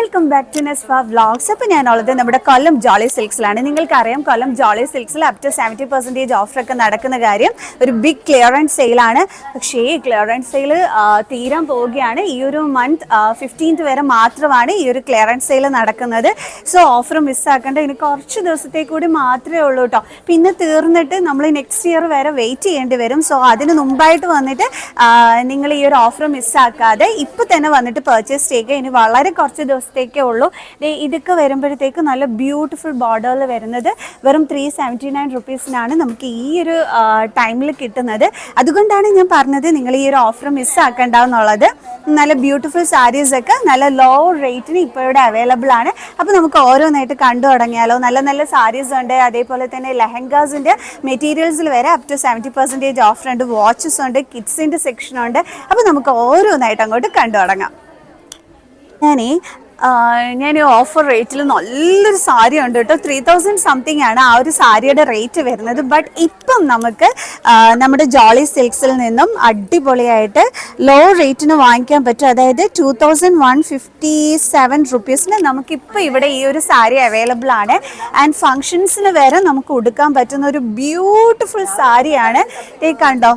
Welcome back to Nesfa vlogs. അപ്പോൾ ഞാനുള്ളത് നമ്മുടെ കൊല്ലം ജോളി സിൽക്സിലാണ്. നിങ്ങൾക്കറിയാം കൊല്ലം ജോളി സിൽക്സിൽ അപ് ടു 70% ഓഫറൊക്കെ നടക്കുന്ന കാര്യം. ഒരു ബിഗ് ക്ലിയറൻസ് സെയിലാണ്. പക്ഷേ ഈ ക്ലിയറൻസ് സെയിൽ തീരാൻ പോവുകയാണ്. ഈ ഒരു മന്ത് 15th വരെ മാത്രമാണ് ഈ ഒരു ക്ലിയറൻസ് സെയിൽ നടക്കുന്നത്. സോ ഓഫർ മിസ്സാക്കേണ്ട, ഇനി കുറച്ച് ദിവസത്തേക്ക് കൂടി മാത്രമേ ഉള്ളൂ കേട്ടോ. പിന്നെ തീർന്നിട്ട് നമ്മൾ നെക്സ്റ്റ് ഇയർ വരെ വെയിറ്റ് ചെയ്യേണ്ടി വരും. സോ അതിന് മുമ്പായിട്ട് വന്നിട്ട് നിങ്ങൾ ഈ ഒരു ഓഫർ മിസ്സാക്കാതെ ഇപ്പോൾ തന്നെ വന്നിട്ട് പർച്ചേസ് ചെയ്യുക. ഇനി വളരെ കുറച്ച് ദിവസത്തേക്കേ ഉള്ളൂ. ഇതൊക്കെ വരുമ്പോഴത്തേക്ക് നല്ല ബ്യൂട്ടിഫുൾ ബോർഡറിൽ വരുന്നത് വെറും 379 റുപ്പീസിനാണ് നമുക്ക് ഈ ഒരു ടൈമിൽ കിട്ടുന്നത്. അതുകൊണ്ടാണ് ഞാൻ പറഞ്ഞത് നിങ്ങൾ ഈ ഒരു ഓഫർ മിസ്സാക്കേണ്ടെന്നുള്ളത്. നല്ല ബ്യൂട്ടിഫുൾ സാരീസൊക്കെ നല്ല ലോ റേറ്റിന് ഇപ്പോൾ ഇവിടെ അവൈലബിൾ ആണ്. അപ്പോൾ നമുക്ക് ഓരോന്നായിട്ട് കണ്ടു തുടങ്ങിയാലോ. നല്ല നല്ല സാരീസ് ഉണ്ട്, അതേപോലെ തന്നെ ലെഹങ്കാസിൻ്റെ മെറ്റീരിയൽസിൽ വരെ അപ് ടു 70% ഓഫർ ഉണ്ട്. വാച്ചസ് ഉണ്ട്, കിഡ്സിൻ്റെ സെക്ഷൻ ഉണ്ട്. അപ്പോൾ നമുക്ക് ഓരോന്നായിട്ട് അങ്ങോട്ട് കണ്ടു തുടങ്ങാം. ഞാൻ ഓഫർ റേറ്റിൽ നല്ലൊരു സാരി ഉണ്ട് കേട്ടോ. 3000 സംതിങ് ആണ് ആ ഒരു സാരിയുടെ റേറ്റ് വരുന്നത്. ബട്ട് ഇപ്പം നമുക്ക് നമ്മുടെ ജോളി സിൽക്സിൽ നിന്നും അടിപൊളിയായിട്ട് ലോ റേറ്റിന് വാങ്ങിക്കാൻ പറ്റും. അതായത് 2157 റുപ്പീസിന് നമുക്കിപ്പോൾ ഇവിടെ ഈ ഒരു സാരി അവൈലബിൾ ആണ്. ആൻഡ് ഫങ്ഷൻസിന് വരെ നമുക്ക് ഉടുക്കാൻ പറ്റുന്ന ഒരു ബ്യൂട്ടിഫുൾ സാരിയാണ്. കണ്ടോ,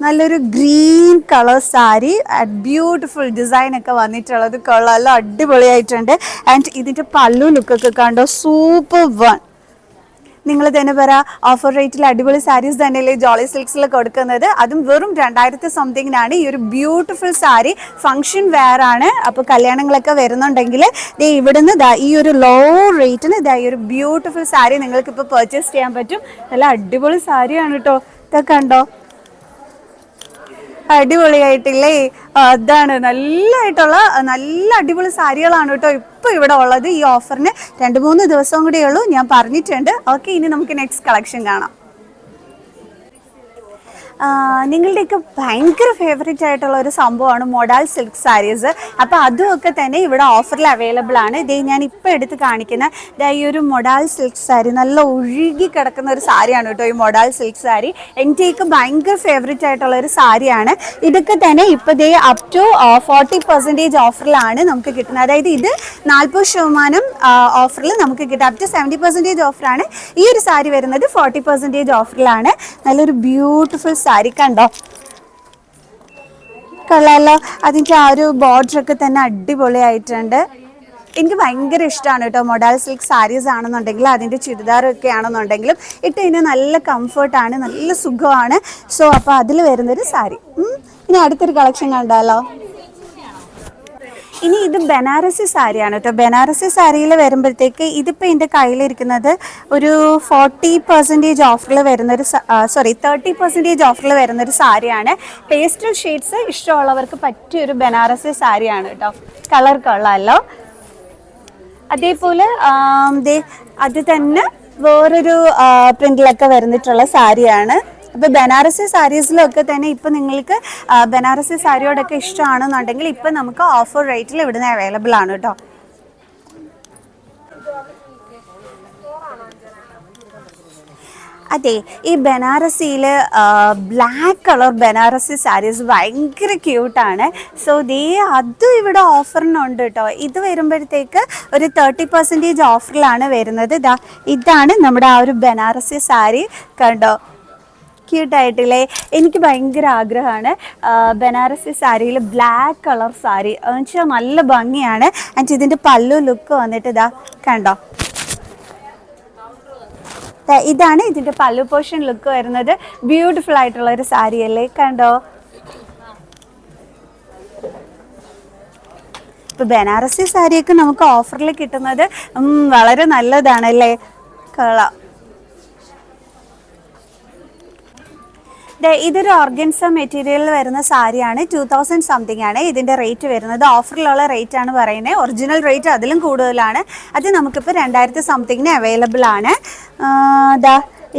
നല്ലൊരു green colour sari, beautiful design ഒക്കെ വന്നിട്ടുള്ളത് കൊള്ളാലോ, അടിപൊളിയായിട്ടുണ്ട്. ആൻഡ് ഇതിൻ്റെ പല്ലു ലുക്കൊക്കെ കണ്ടോ, സൂപ്പർ വൺ. നിങ്ങൾ തന്നെ പറ, ഓഫർ റേറ്റിൽ അടിപൊളി സാരീസ് തന്നെയല്ലേ ജോളി സിൽക്സിൽ കൊടുക്കുന്നത്. അതും വെറും 2000 സംതിങ്ങിനാണ് ഈ ഒരു ബ്യൂട്ടിഫുൾ സാരി. ഫങ്ഷൻ വെയർ ആണ്. അപ്പോൾ കല്യാണങ്ങളൊക്കെ വരുന്നുണ്ടെങ്കിൽ ഇവിടുന്ന് ഈ ഒരു ലോ റേറ്റിന് ഈ ഒരു ബ്യൂട്ടിഫുൾ സാരി നിങ്ങൾക്കിപ്പോൾ പർച്ചേസ് ചെയ്യാൻ പറ്റും. നല്ല അടിപൊളി സാരിയാണ് കേട്ടോ. ഇതൊക്കെ കണ്ടോ, അടിപൊളിയായിട്ടില്ലേ? അതാണ് നല്ലതായിട്ടുള്ള നല്ല അടിപൊളി സാരികളാണ് കേട്ടോ ഇപ്പോൾ ഇവിടെ ഉള്ളത്. ഈ ഓഫറിന് 2-3 ദിവസം കൂടിയേ ഉള്ളൂ, ഞാൻ പറഞ്ഞിട്ടുണ്ട്. ഓക്കെ, ഇനി നമുക്ക് നെക്സ്റ്റ് കളക്ഷൻ കാണാം. നിങ്ങളുടെയൊക്കെ ഭയങ്കര ഫേവറേറ്റ് ആയിട്ടുള്ള ഒരു സംഭവമാണ് മൊഡാൽ സിൽക്ക് സാരീസ്. അപ്പോൾ അതുമൊക്കെ തന്നെ ഇവിടെ ഓഫറിൽ അവൈലബിൾ ആണ്. ഇതേ ഞാൻ ഇപ്പോൾ എടുത്ത് കാണിക്കുന്ന ഈ ഒരു മൊഡാൽ സിൽക്ക് സാരി, നല്ല ഒഴുകി കിടക്കുന്ന ഒരു സാരിയാണ് കേട്ടോ ഈ മൊഡാൽ സിൽക്ക് സാരി. എൻ്റെയൊക്കെ ഭയങ്കര ഫേവറേറ്റ് ആയിട്ടുള്ള ഒരു സാരിയാണ്. ഇതൊക്കെ തന്നെ ഇപ്പോൾ അപ് ടു 40% ഓഫറിലാണ് നമുക്ക് കിട്ടുന്നത്. അതായത് ഇത് 40% ഓഫറിൽ നമുക്ക് കിട്ടും. അപ് ടു 70% ഓഫറാണ്. ഈ ഒരു സാരി വരുന്നത് 40% ഓഫറിലാണ്. നല്ലൊരു ബ്യൂട്ടിഫുൾ സാരി കണ്ടോ, കൊള്ളാലോ. അതിൻ്റെ ആ ഒരു ബോർഡറൊക്കെ തന്നെ അടിപൊളിയായിട്ടുണ്ട്. എനിക്ക് ഭയങ്കര ഇഷ്ടമാണ് കേട്ടോ മൊഡാൽ സിൽക്ക് സാരീസ് ആണെന്നുണ്ടെങ്കിൽ, അതിൻ്റെ ചുരിദാറൊക്കെ ആണെന്നുണ്ടെങ്കിലും ഇട്ട് കഴിഞ്ഞാൽ നല്ല കംഫർട്ടാണ്, നല്ല സുഖമാണ്. സോ അപ്പോൾ അതിൽ വരുന്നൊരു സാരി. ഇനി അടുത്തൊരു കളക്ഷൻ കണ്ടാലോ. ഇനി ഇത് ബനാറസി സാരിയാണ് കേട്ടോ. ബനാറസി സാരിയിൽ വരുമ്പോഴത്തേക്ക് ഇതിപ്പോൾ എൻ്റെ കയ്യിലിരിക്കുന്നത് ഒരു 40% ഓഫറിൽ വരുന്നൊരു 30% ഓഫറിൽ വരുന്നൊരു സാരിയാണ്. പേസ്റ്റൽ ഷെയ്ഡ്സ് ഇഷ്ടമുള്ളവർക്ക് പറ്റിയൊരു ബനാറസി സാരിയാണ് കേട്ടോ. കളർ കൊള്ളാമല്ലോ. അതേപോലെ അത് തന്നെ വേറൊരു പ്രിന്റിലൊക്കെ വരുന്നിട്ടുള്ള സാരിയാണ്. അപ്പോൾ ബനാറസി സാരീസിലൊക്കെ തന്നെ ഇപ്പോൾ നിങ്ങൾക്ക് ബനാറസി സാരിയോടൊക്കെ ഇഷ്ടമാണെന്നുണ്ടെങ്കിൽ ഇപ്പോൾ നമുക്ക് ഓഫർ റേറ്റിൽ ഇവിടുന്ന് അവൈലബിൾ ആണ് കേട്ടോ. അതെ, ഈ ബനാറസിയിൽ ബ്ലാക്ക് കളർ ബനാറസി സാരീസ് ഭയങ്കര ക്യൂട്ടാണ്. സോ അതും ഇവിടെ ഓഫറിനുണ്ട് കേട്ടോ. ഇത് വരുമ്പോഴത്തേക്ക് ഒരു 30% ഓഫറിലാണ് വരുന്നത്. ഇതാണ് നമ്മുടെ ആ ഒരു ബനാറസി സാരി. കണ്ടോ, ക്യൂട്ടായിട്ടില്ലേ? എനിക്ക് ഭയങ്കര ആഗ്രഹമാണ് ബനാറസി സാരിയിൽ ബ്ലാക്ക് കളർ സാരി. എന്നുവെച്ചാൽ നല്ല ഭംഗിയാണ്. എന്നിട്ട് ഇതിൻ്റെ പല്ലു ലുക്ക് വന്നിട്ട് കണ്ടോ, ഇതാണ് ഇതിൻ്റെ പല്ലു പോർഷൻ ലുക്ക് വരുന്നത്. ബ്യൂട്ടിഫുൾ ആയിട്ടുള്ള ഒരു സാരി അല്ലേ, കണ്ടോ. ഇപ്പോൾ ബനാറസി സാരിയൊക്കെ നമുക്ക് ഓഫറിൽ കിട്ടുന്നത് വളരെ നല്ലതാണല്ലേ. കൊള്ളാം. ഇതൊരു ഓർഗൻസ മെറ്റീരിയലിൽ വരുന്ന സാരിയാണ്. 2000 സംതിങ് ആണ് ഇതിൻ്റെ റേറ്റ് വരുന്നത്. ഓഫറിലുള്ള റേറ്റ് ആണ് പറയുന്നത്. ഒറിജിനൽ റേറ്റ് അതിലും കൂടുതലാണ്. അത് നമുക്കിപ്പോൾ 2000 സംതിങ്ങിന് അവൈലബിൾ ആണ്.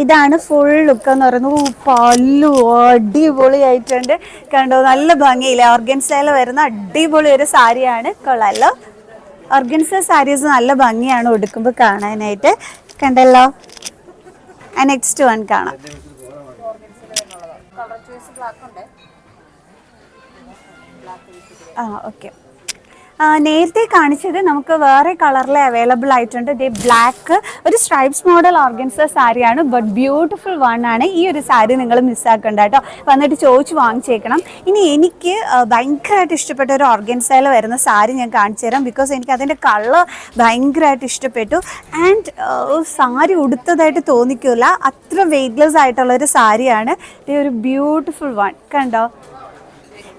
ഇതാണ് ഫുൾ ലുക്ക് എന്ന് പറയുന്നത്. പല്ലു അടിപൊളിയായിട്ടുണ്ട് കണ്ടോ, നല്ല ഭംഗിയില്ലേ. ഓർഗൻസയിൽ വരുന്ന അടിപൊളി ഒരു സാരിയാണ്. കൊള്ളാമല്ലോ. ഓർഗൻസ സാരീസ് നല്ല ഭംഗിയാണ് ഉടുക്കുമ്പോൾ കാണാനായിട്ട്. കണ്ടല്ലോ. നെക്സ്റ്റ് വൺ കാണാം. ഓക്കെ, നേരത്തെ കാണിച്ചത് നമുക്ക് വേറെ കളറിൽ അവൈലബിൾ ആയിട്ടുണ്ട്. ഇത് ബ്ലാക്ക് ഒരു സ്ട്രൈപ്സ് മോഡൽ ഓർഗൻസ സാരിയാണ്, ബട്ട് ബ്യൂട്ടിഫുൾ വൺ ആണ്. ഈ ഒരു സാരി നിങ്ങൾ മിസ്സാക്കണ്ട കേട്ടോ, വന്നിട്ട് ചോദിച്ച് വാങ്ങിച്ചേക്കണം. ഇനി എനിക്ക് ഭയങ്കരമായിട്ട് ഇഷ്ടപ്പെട്ട ഒരു ഓർഗൻസയിൽ വരുന്ന സാരി ഞാൻ കാണിച്ചു തരാം. ബിക്കോസ് എനിക്ക് അതിൻ്റെ കളർ ഭയങ്കരമായിട്ട് ഇഷ്ടപ്പെട്ടു. ആൻഡ് സാരി ഉടുത്തതായിട്ട് തോന്നിക്കില്ല, അത്ര വെയ്റ്റ്ലെസ് ആയിട്ടുള്ളൊരു സാരിയാണ്. ഇത് ഒരു ബ്യൂട്ടിഫുൾ വൺ കണ്ടോ.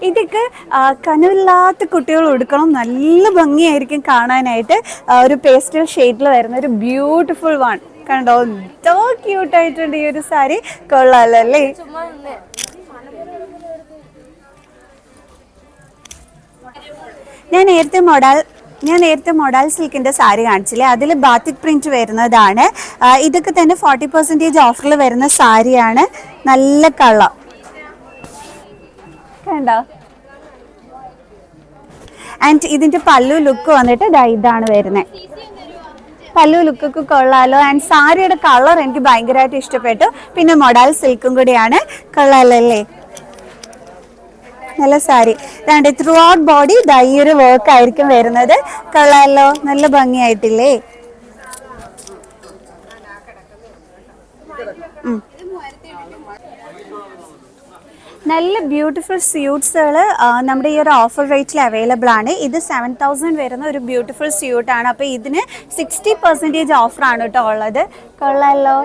ഇതൊക്കെ കനവില്ലാത്ത കുട്ടികൾ ഉടുക്കണം, നല്ല ഭംഗിയായിരിക്കും കാണാനായിട്ട്. ഒരു പേസ്റ്റൽ ഷെയ്ഡിൽ വരുന്ന ഒരു ബ്യൂട്ടിഫുൾ വൺ കണ്ടോ, എന്തോ ക്യൂട്ടായിട്ടുണ്ട് ഈ ഒരു സാരി. കൊള്ളാലോ അല്ലേ. ഞാൻ നേരത്തെ മൊഡാൽ സിൽക്കിൻ്റെ സാരി കാണിച്ചില്ലേ, അതിൽ ബാത്തിക് പ്രിന്റ് വരുന്നതാണ്. ഇതൊക്കെ തന്നെ 40% ഓഫറിൽ വരുന്ന സാരിയാണ്. നല്ല കളർ കണ്ടോ. ആൻഡ് ഇതിന്റെ പല്ലു ലുക്ക് വന്നിട്ട് ഇതാണ് വരുന്നത്. പല്ലു ലുക്കൊക്കെ കൊള്ളാലോ. ആൻഡ് സാരിയുടെ കളർ എനിക്ക് ഭയങ്കരമായിട്ട് ഇഷ്ടപ്പെട്ടു. പിന്നെ മൊഡാൽ സിൽക്കും കൂടിയാണ്. കൊള്ളാലോ അല്ലേ, നല്ല സാരി. അതാണ്ട് ത്രൂ ഔട്ട് ബോഡി ഈ ഒരു വർക്ക് ആയിരിക്കും വരുന്നത്. കൊള്ളാലോ, നല്ല ഭംഗിയായിട്ടില്ലേ. നല്ല ബ്യൂട്ടിഫുൾ സ്യൂട്ട്സുകൾ നമ്മുടെ ഈ ഒരു ഓഫർ റേറ്റിൽ അവൈലബിൾ ആണ്. ഇത് 7000 വരുന്ന ഒരു ബ്യൂട്ടിഫുൾ സ്യൂട്ടാണ്. അപ്പോൾ ഇതിന് 60% ഓഫറാണ് കേട്ടോ ഉള്ളത്. കൊള്ളാലോ.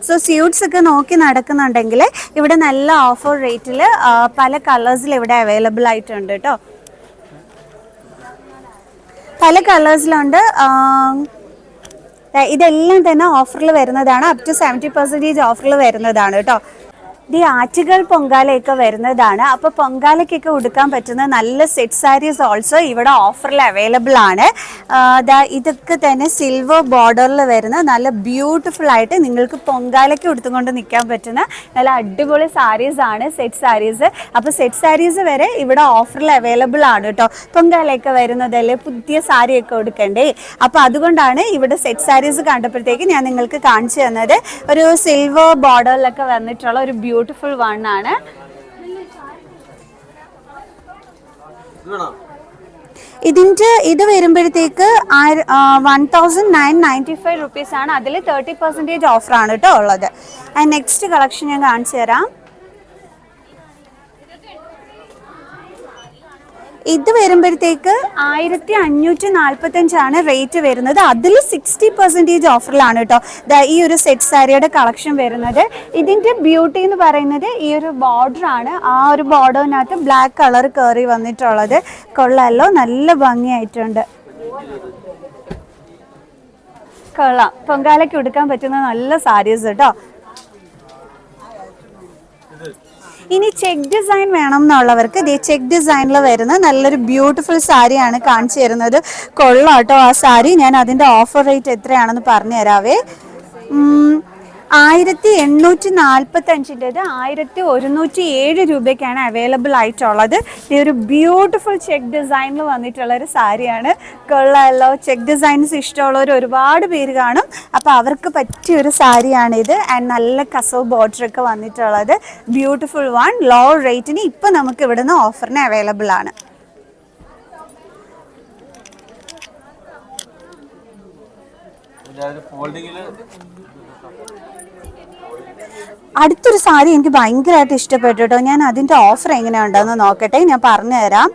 സോ സ്യൂട്ട്സ് ഒക്കെ നോക്കി നടക്കുന്നുണ്ടെങ്കിൽ ഇവിടെ നല്ല ഓഫർ റേറ്റിൽ പല കളേഴ്സിൽ ഇവിടെ അവൈലബിൾ ആയിട്ടുണ്ട് കേട്ടോ. പല കളേഴ്സിലുണ്ട്. ഇതെല്ലാം തന്നെ ഓഫറിൽ വരുന്നതാണ്. അപ് ടു 70% ഓഫറിൽ വരുന്നതാണ് കേട്ടോ. ഈ ആറ്റുകൾ പൊങ്കാലയൊക്കെ വരുന്നതാണ്. അപ്പോൾ പൊങ്കാലയ്ക്കൊക്കെ ഉടുക്കാൻ പറ്റുന്ന നല്ല സെറ്റ് സാരീസ് ഓൾസോ ഇവിടെ ഓഫറിൽ അവൈലബിൾ ആണ്. ഇതൊക്കെ തന്നെ സിൽവർ ബോർഡറിൽ വരുന്ന നല്ല ബ്യൂട്ടിഫുൾ ആയിട്ട് നിങ്ങൾക്ക് പൊങ്കാലയ്ക്ക് ഉടുത്തുകൊണ്ട് നിൽക്കാൻ പറ്റുന്ന നല്ല അടിപൊളി സാരീസ് ആണ്, സെറ്റ് സാരീസ്. അപ്പോൾ സെറ്റ് സാരീസ് വരെ ഇവിടെ ഓഫറിൽ അവൈലബിൾ ആണ് കേട്ടോ. പൊങ്കാലയൊക്കെ വരുന്നതല്ലേ, പുതിയ സാരിയൊക്കെ ഉടുക്കണ്ടേ. അപ്പോൾ അതുകൊണ്ടാണ് ഇവിടെ സെറ്റ് സാരീസ് കണ്ടപ്പോഴത്തേക്ക് ഞാൻ നിങ്ങൾക്ക് കാണിച്ചു തന്നത്. ഒരു സിൽവർ ബോർഡറിലൊക്കെ വന്നിട്ടുള്ള ഒരു ബ്യൂട്ടിഫുൾ വൺ ആണ്. ഇത് വരുമ്പോഴത്തേക്ക് 1995 റുപ്പീസ് ആണ്. അതിൽ 30% ഓഫറാണ് കേട്ടോ ഉള്ളത്. ആൻഡ് നെക്സ്റ്റ് കളക്ഷൻ ഞാൻ കാണിച്ചു തരാം. ഇത് വരുമ്പോഴത്തേക്ക് 1545 റേറ്റ് വരുന്നത്. അതിൽ 60% ഓഫറിലാണ് കേട്ടോ ഈ ഒരു സെറ്റ് സാരിയുടെ കളക്ഷൻ വരുന്നത്. ഇതിൻ്റെ ബ്യൂട്ടി എന്ന് പറയുന്നത് ഈ ഒരു ബോർഡർ ആണ്. ആ ഒരു ബോർഡറിനകത്ത് ബ്ലാക്ക് കളർ കയറി വന്നിട്ടുള്ളത്. കൊള്ളാലോ, നല്ല ഭംഗിയായിട്ടുണ്ട്. കൊള്ളാം, പൊങ്കാലയ്ക്ക് ഉടുക്കാൻ പറ്റുന്ന നല്ല സാരീസ് കേട്ടോ. ഇനി ചെക്ക് ഡിസൈൻ വേണം എന്നുള്ളവർക്ക് ചെക്ക് ഡിസൈനിൽ വരുന്ന നല്ലൊരു ബ്യൂട്ടിഫുൾ സാരിയാണ് കാണിച്ചു തരുന്നത്. കൊള്ളാം കേട്ടോ ആ സാരി. ഞാൻ അതിൻ്റെ ഓഫർ റേറ്റ് എത്രയാണെന്ന് പറഞ്ഞു തരാവേ. 1845 1107 രൂപയ്ക്കാണ് അവൈലബിൾ ആയിട്ടുള്ളത്. ഈ ഒരു ബ്യൂട്ടിഫുൾ ചെക്ക് ഡിസൈനിൽ വന്നിട്ടുള്ള ഒരു സാരിയാണ്. കൊള്ളാമല്ലോ. ചെക്ക് ഡിസൈൻസ് ഇഷ്ടമുള്ളവർ ഒരുപാട് പേര് കാണും. അപ്പോൾ അവർക്ക് പറ്റിയൊരു സാരിയാണിത്. ആൻഡ് നല്ല കസവ് ബോർഡറൊക്കെ വന്നിട്ടുള്ളത് ബ്യൂട്ടിഫുൾ വൺ. ലോ റേറ്റിന് ഇപ്പം നമുക്ക് ഇവിടുന്ന് ഓഫറിന് അവൈലബിൾ ആണ്. അടുത്തൊരു സാരി എനിക്ക് ഭയങ്കരമായിട്ട് ഇഷ്ടപ്പെട്ടു കേട്ടോ. ഞാൻ അതിൻ്റെ ഓഫർ എങ്ങനെയുണ്ടെന്ന് നോക്കട്ടെ, ഞാൻ പറഞ്ഞു തരാം.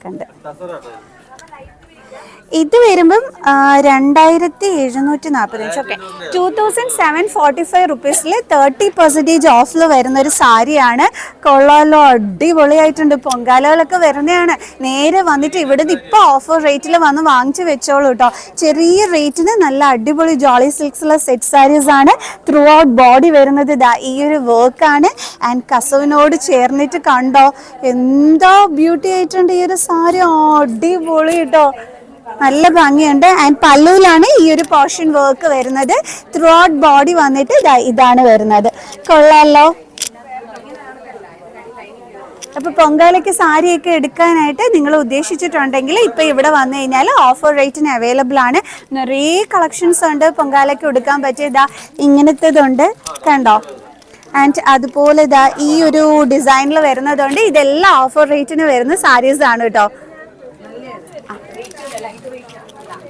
കണ്ട് ഇത് വരുമ്പം 2745 ഓക്കെ 2745 റുപ്പീസിൽ 30% ഓഫിൽ വരുന്നൊരു സാരിയാണ്. കൊള്ളാലോ, അടിപൊളിയായിട്ടുണ്ട്. പൊങ്കാലകളൊക്കെ വരുന്നതാണ്. നേരെ വന്നിട്ട് ഇവിടുന്ന് ഇപ്പോൾ ഓഫർ റേറ്റിൽ വന്ന് വാങ്ങിച്ച് വെച്ചോളൂ കേട്ടോ. ചെറിയ റേറ്റിന് നല്ല അടിപൊളി ജോളി സിൽക്സിലെ സെറ്റ് സാരീസ് ആണ്. ത്രൂ ഔട്ട് ബോഡി വരുന്നത് ഈ ഒരു വർക്കാണ്. ആൻഡ് കസവിനോട് ചേർന്നിട്ട് കണ്ടോ എന്തോ ബ്യൂട്ടി ആയിട്ടുണ്ട് ഈ ഒരു സാരി. അടിപൊളി കേട്ടോ, നല്ല ഭംഗിയുണ്ട്. ആൻഡ് പല്ലുവിലാണ് ഈ ഒരു പോർഷൻ വർക്ക് വരുന്നത്. ത്രൂ ഔട്ട് ബോഡി വന്നിട്ട് ഇതാണ് വരുന്നത്. കൊള്ളാലോ. അപ്പോൾ പൊങ്കാലയ്ക്ക് സാരിയൊക്കെ എടുക്കാനായിട്ട് നിങ്ങൾ ഉദ്ദേശിച്ചിട്ടുണ്ടെങ്കിൽ ഇപ്പോൾ ഇവിടെ വന്നു കഴിഞ്ഞാൽ ഓഫർ റേറ്റിന് അവൈലബിൾ ആണ്. നിറയെ കളക്ഷൻസ് ഉണ്ട് പൊങ്കാലയ്ക്ക് എടുക്കാൻ പറ്റിയതാ ഇങ്ങനത്തേതുണ്ട് കണ്ടോ. ആൻഡ് അതുപോലെ ഇതാ ഈ ഒരു ഡിസൈനിൽ വരുന്നതുകൊണ്ട് ഇതെല്ലാം ഓഫർ റേറ്റിന് വരുന്ന സാരീസ് ആണ് കേട്ടോ.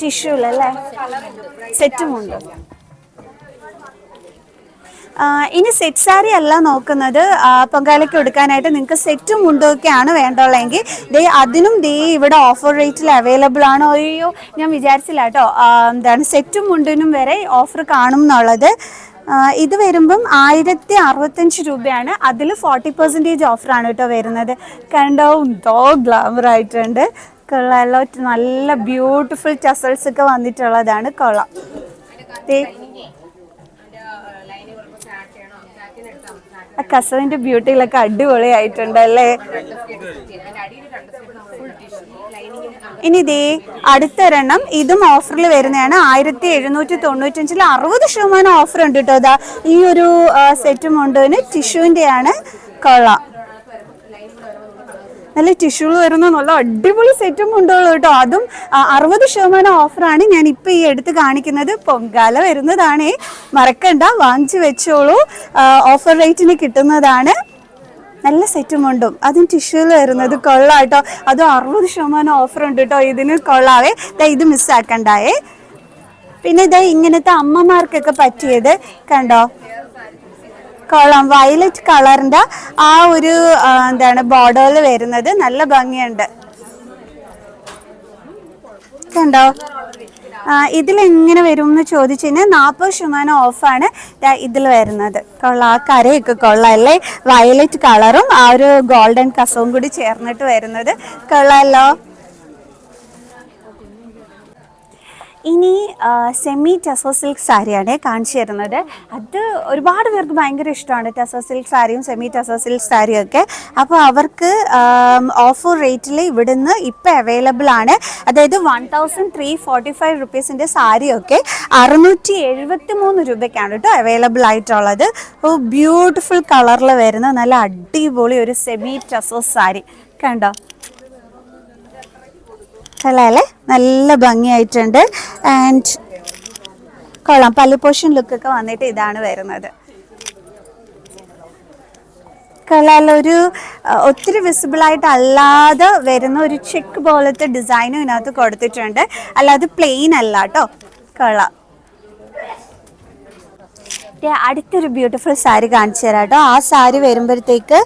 ടിഷ്യൂലല്ലേ സെറ്റുമുണ്ട്. ഇനി സെറ്റ് സാരി അല്ല നോക്കുന്നത്, പൊങ്കാലയ്ക്ക് എടുക്കാനായിട്ട് നിങ്ങൾക്ക് സെറ്റും മുണ്ടൊക്കെയാണ് വേണ്ടുള്ളതെങ്കിൽ അതിനും ഇവിടെ ഓഫർ റേറ്റിൽ അവൈലബിൾ ആണ്. അയ്യോ ഞാൻ വിചാരിച്ചില്ല കേട്ടോ എന്താണ് സെറ്റും മുണ്ടിനും വരെ ഓഫർ കാണും എന്നുള്ളത്. ഇത് വരുമ്പം 1065 രൂപയാണ്. അതിൽ 40% ഓഫറാണ് കേട്ടോ വരുന്നത്. കണ്ടോ എന്തോ ഗ്ലാമർ ആയിട്ടുണ്ട്. കൊള്ളാമല്ലോ, നല്ല ബ്യൂട്ടിഫുൾ ടസൽസ് ഒക്കെ വന്നിട്ടുള്ളതാണ്. കൊള്ളാം. ആ കസവിന്റെ ബ്യൂട്ടിയിലൊക്കെ അടിപൊളിയായിട്ടുണ്ട് അല്ലേ. ഇനി അടുത്തൊരെണ്ണം ഇതും ഓഫറിൽ വരുന്നതാണ്. 1795 60% ഓഫർ ഉണ്ട് കേട്ടോ. അതാ ഈ ഒരു സെറ്റും ഉണ്ട്, ടിഷ്യൂവിൻ്റെയാണ്. കൊള്ളാം, നല്ല ടിഷ്യൂ വരുന്ന നല്ല അടിപൊളി സെറ്റും ഉണ്ടോളൂ കേട്ടോ. അതും 60% ഓഫറാണ്. ഞാൻ ഇപ്പം ഈ എടുത്ത് കാണിക്കുന്നത്. പൊങ്കാല വരുന്നതാണേ, മറക്കണ്ട, വാങ്ങിച്ചു വെച്ചോളൂ. ഓഫർ റേറ്റിന് കിട്ടുന്നതാണ്. നല്ല സെറ്റും ഉണ്ടും അതും ടിഷ്യൂല് വരുന്നത്. കൊള്ളാം കേട്ടോ. അതും 60% ഓഫർ ഉണ്ട് കേട്ടോ. ഇതിന് കൊള്ളാവേ. ഇത് മിസ്സാക്കണ്ടായേ. പിന്നെ ഇങ്ങനത്തെ അമ്മമാർക്കൊക്കെ പറ്റിയത് കണ്ടോ. കൊള്ളാം, വയലറ്റ് കളറിന്റെ ആ ഒരു എന്താണ് ബോർഡറിൽ വരുന്നത്. നല്ല ഭംഗിയുണ്ട് കണ്ടോ. ഇതിലെങ്ങനെ വരും എന്ന് ചോദിച്ചു കഴിഞ്ഞാൽ 40% ഓഫാണ് ഇതിൽ വരുന്നത്. കൊള്ളാം, ആ കരയൊക്കെ കൊള്ളാം അല്ലേ. വയലറ്റ് കളറും ആ ഒരു ഗോൾഡൻ കസവും കൂടി ചേർന്നിട്ട് വരുന്നത്. കൊള്ളാമല്ലോ. ഇനി സെമി ടെസോ സിൽക്ക് സാരിയാണ് കാണിച്ചു തരുന്നത്. അത് ഒരുപാട് പേർക്ക് ഭയങ്കര ഇഷ്ടമാണ്, ടെസോ സിൽക്ക് സാരിയും സെമി ടെസോ സിൽക്ക് സാരിയും ഒക്കെ. അപ്പോൾ അവർക്ക് ഓഫർ റേറ്റിൽ ഇവിടുന്ന് ഇപ്പം അവൈലബിൾ ആണ്. അതായത് 1345 റുപ്പീസിൻ്റെ സാരിയൊക്കെ 673 രൂപയ്ക്കാണ് കേട്ടോ അവൈലബിൾ ആയിട്ടുള്ളത്. ബ്യൂട്ടിഫുൾ കളറിൽ വരുന്ന നല്ല അടിപൊളി ഒരു സെമി ടെസോ സാരി കണ്ടോ. അല്ലേ, നല്ല ഭംഗിയായിട്ടുണ്ട്. ആൻഡ് കൊള്ളാം, പല്ലു പോർഷൻ ലുക്കൊക്കെ വന്നിട്ട് ഇതാണ് വരുന്നത്. കൊള്ളാമല്ലോ. ഒരു ഒത്തിരി വിസിബിളായിട്ട് അല്ലാതെ വരുന്ന ഒരു ചെക്ക് പോലത്തെ ഡിസൈനും ഇതിനകത്ത് കൊടുത്തിട്ടുണ്ട്. അല്ലാതെ പ്ലെയിൻ അല്ല കേട്ടോ. കൊള്ളാം. അടുത്തൊരു ബ്യൂട്ടിഫുൾ സാരി കാണിച്ചു തരാം കേട്ടോ. ആ സാരി വരുമ്പോഴത്തേക്ക്